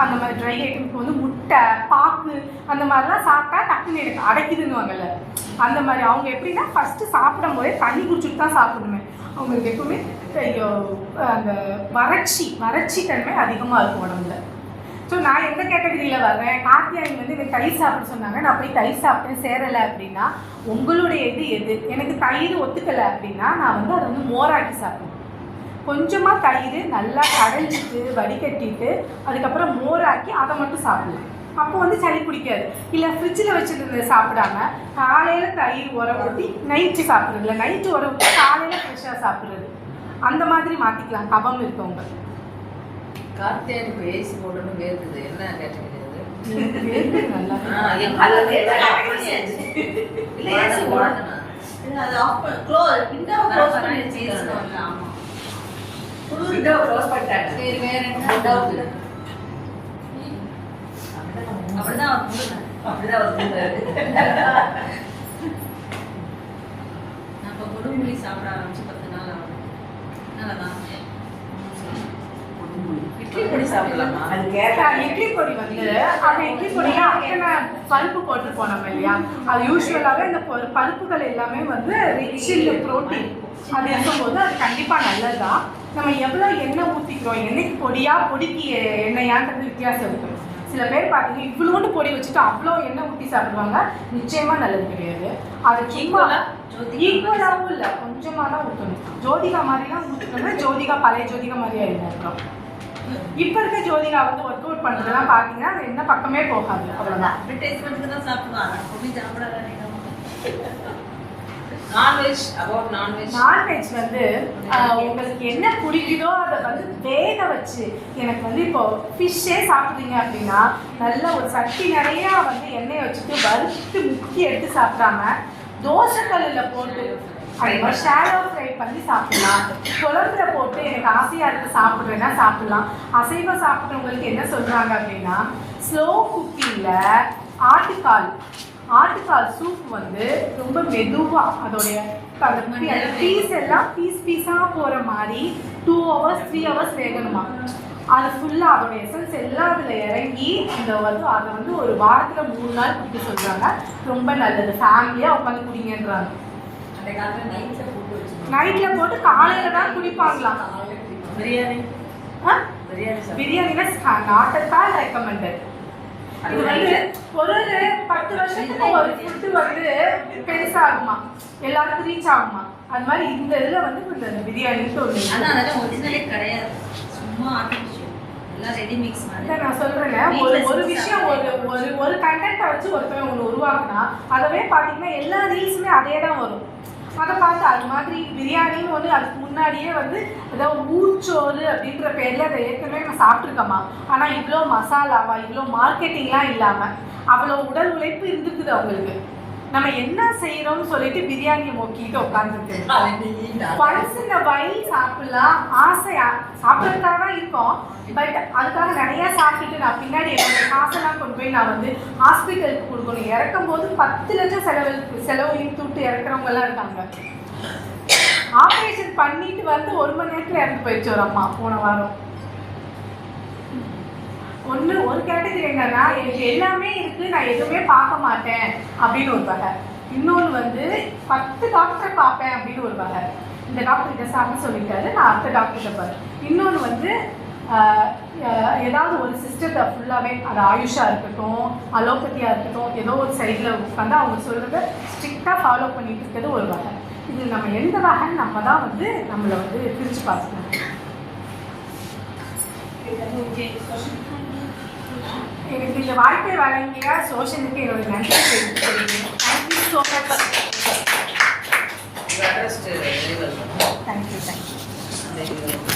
அந்த மாதிரி ட்ரை ஐட்டம்க்கு வந்து முட்டை பாக்கு அந்த மாதிரிலாம் சாப்பிட்டா டக்குன்னு எனக்கு அடைக்குதுன்னுவாங்கல்ல, அந்த மாதிரி அவங்க எப்படின்னா ஃபஸ்ட்டு சாப்பிடும் போதே தண்ணி குடிச்சிட்டு தான் சாப்பிடணுமே. அவங்களுக்கு எப்பவுமே அந்த வறட்சி தன்மை அதிகமாக இருக்கும் உடம்புல. ஸோ நான் எந்த கேட்டகரியில் வர்றேன், கார்த்தியாயன் வந்து எனக்கு தயிர் சாப்பிட சொன்னாங்க, நான் போய் தயிர் சாப்பிட்டேன் சேரலை அப்படின்னா உங்களுடைய எது எனக்கு தயிர் ஒத்துக்கலை அப்படின்னா நான் வந்து அதை வந்து மோராக்கி சாப்பிடுவேன். கொஞ்சமாக தயிர் நல்லா கடைஞ்சிட்டு வடிகட்டிட்டு அதுக்கப்புறம் மோராக்கி அதை மட்டும் சாப்பிடுவேன். அப்போ வந்து சளி பிடிக்காது. இல்லை ஃப்ரிட்ஜில் வச்சுருந்தது சாப்பிடாம காலையில் தயிர் உரம் ஊற்றி நைட்டு சாப்பிட்றது, இல்லை நைட்டு உரம் ஊற்றி காலையில் ஃப்ரெஷ்ஷாக சாப்பிட்றது, அந்த மாதிரி மாற்றிக்கலாம் கபம் இருக்கவங்க. கார்த்தியானுக்கு ஏசி போடணும் வேர்க்குது, என்ன கேட்டகரி கொடுமுடி சாப்பிட ஆரம்பிச்சு 10 நாள் ஆகும். இட்லி பொடி சாப்பிடலாமா? அது இட்லி பொடி வந்து அந்த இட்லி பொடியா அத்தனை பருப்பு போட்டிருப்போம் நம்ம இல்லையா, அது யூஸ்வலாகவே இந்த பருப்புகள் எல்லாமே வந்து ரிச் இன் ப்ரோட்டீன். அது இருக்கும்போது அது கண்டிப்பாக நல்லது தான். நம்ம எவ்வளோ எண்ணெய் ஊற்றிக்கிறோம், எண்ணெய்க்கு பொடியா பொடிக்கு எண்ணெயான்றது வித்தியாசம் இருக்குது. சில பேர் பார்த்தீங்கன்னா இவ்வளோண்டு பொடி வச்சுட்டு அவ்வளோ எண்ணெய் ஊற்றி சாப்பிடுவாங்க, நிச்சயமாக நல்லது கிடையாது. அது ஈக்குவலாகவும் இல்லை, கொஞ்சமாக தான் ஊற்றணும். ஜோதிகா மாதிரிலாம் ஊற்றிட்டோம்னா ஜோதிகா பழைய ஜோதிகா மாதிரியா இருக்கும். இப்போ இருக்க ஜோதிகா வந்து ஒர்க் அவுட் பண்ணுறதுலாம் பார்த்தீங்கன்னா அது என்ன பக்கமே போகாது. அவ்வளோதான். அட்வர்டைஸ்மெண்ட்டுக்கு தான் சாப்பிடுவாங்க. நான்வெஜ் வந்து உங்களுக்கு என்ன பிடிக்குதோ அதை வந்து வேக வச்சு, எனக்கு வந்து இப்போ ஃபிஷ்ஷே சாப்பிட்றீங்க அப்படின்னா நல்ல ஒரு சட்டி நிறையா வந்து எண்ணெயை வச்சுட்டு வறுத்து முக்கி எடுத்து சாப்பிடாம தோசைக்கல்லில் போட்டு அது ஷேலோ ஃப்ரை பண்ணி சாப்பிடலாம். குழம்புல போட்டு எனக்கு ஆசையாக இருக்குது சாப்பிட்றேன்னா சாப்பிட்லாம். அசைவம் சாப்பிட்றவங்களுக்கு என்ன சொல்கிறாங்க அப்படின்னா ஸ்லோ குக்கிங்கில் ஆட்டுக்கால் சூப் வந்து ரொம்ப மெதுவாக அதோடைய அந்த பீஸ் எல்லாம் பீஸாக போகிற மாதிரி 2 hours 3 hours வேகணுமா. அது ஃபுல்லாக அதோடைய எசன்ஸ் எல்லாம் அதில் இறங்கி அதை வந்து ஒரு வாரத்தில் 3 நாள் குடிக்க சொல்கிறாங்க. ரொம்ப நல்லது. ஃபேமிலியாக உட்காந்து குடிங்கன்றாங்க. நைட்டில் போட்டு காலையில் தான் குடிப்பாங்களாம். பிரியாணினா நாட் அட் ஆல் ரெக்கமெண்டட். இது வந்து ஒரு 10 வருஷத்துக்கு ஒரு ஃபுட்டு வந்து பெருசாகுமா, எல்லாருக்கும் ரீச் ஆகுமா. அது மாதிரி இந்த இதில் வந்து இந்த பிரியாணின்னு ஒரு கிடையாது, சும்மா நான் சொல்றேங்க. ஒரு விஷயம் ஒரு கண்டென்ட்டை வச்சு ஒருத்தவங்க ஒன்று உருவாக்குனா அதவே பார்த்தீங்கன்னா எல்லா ரீல்ஸுமே அதே தான் வரும். அதை பார்த்து அது மாதிரி பிரியாணின்னு ஒன்று அதுக்கு முன்னாடியே வந்து ஏதாவது ஊர்ச்சோறு அப்படின்ற பேரில் அதை ஏற்கனவே நம்ம சாப்பிட்ருக்கோமா. ஆனால் இவ்வளோ மசாலாவா இவ்வளோ மார்க்கெட்டிங்லாம் இல்லாமல் அவ்வளோ உடல் உழைப்பு இருந்துக்குது அவங்களுக்கு. நம்ம என்ன செய்யறோம்னு சொல்லிட்டு பிரியாணியை நோக்கிட்டு உட்காந்துருக்கு. ஒன்ஸ் இந்த வயல் சாப்பிடலாம், ஆசையா சாப்பிட்றதுக்காக தான் இருக்கோம். பட் அதுக்காக நிறைய சாப்பிட்டுட்டு நான் பின்னாடி என்னோட காசெல்லாம் கொண்டு போய் நான் வந்து ஹாஸ்பிட்டலுக்கு கொடுக்கணும். இறக்கும் போது 10 லட்சம் செலவையும் தூட்டு இறக்குறவங்க எல்லாம் இருக்காங்க. ஆப்ரேஷன் பண்ணிட்டு வந்து 1 மணி நேரத்தில் இறந்து போயிடுச்சு ஒரு அம்மா போன வாரம். ஒரு கேட்டகரி என்னன்னா எனக்கு எல்லாமே இருக்குது, நான் எதுவுமே பார்க்க மாட்டேன் அப்படின்னு ஒரு வகை. இன்னொன்று வந்து 10 டாக்டரை பார்ப்பேன் அப்படின்னு ஒரு வகை. இந்த டாக்டர் கிட்ட சாப்பிட்டு சொல்லிட்டாரு, நான் அடுத்த டாக்டர்கிட்ட பார்ப்பேன். இன்னொன்று வந்து ஏதாவது ஒரு சிஸ்டத்தை ஃபுல்லாகவே அது ஆயுஷாக இருக்கட்டும் அலோபதியாக இருக்கட்டும் ஏதோ ஒரு சைடில் உட்காந்து அவங்க சொல்கிறத ஸ்ட்ரிக்டாக ஃபாலோ பண்ணிட்டு இருக்கிறது ஒரு வகை. இது நம்ம எந்த வகைன்னு நம்ம தான் வந்து நம்மளை வந்து பிரித்து பார்த்துக்கணும். எனக்கு இந்த வாய்ப்பை வழங்கிய சோஷனுக்கு என்னோட நன்றி தெரிவித்துக் கொள்கிறேன். Thank you so much. தேங்க்யூ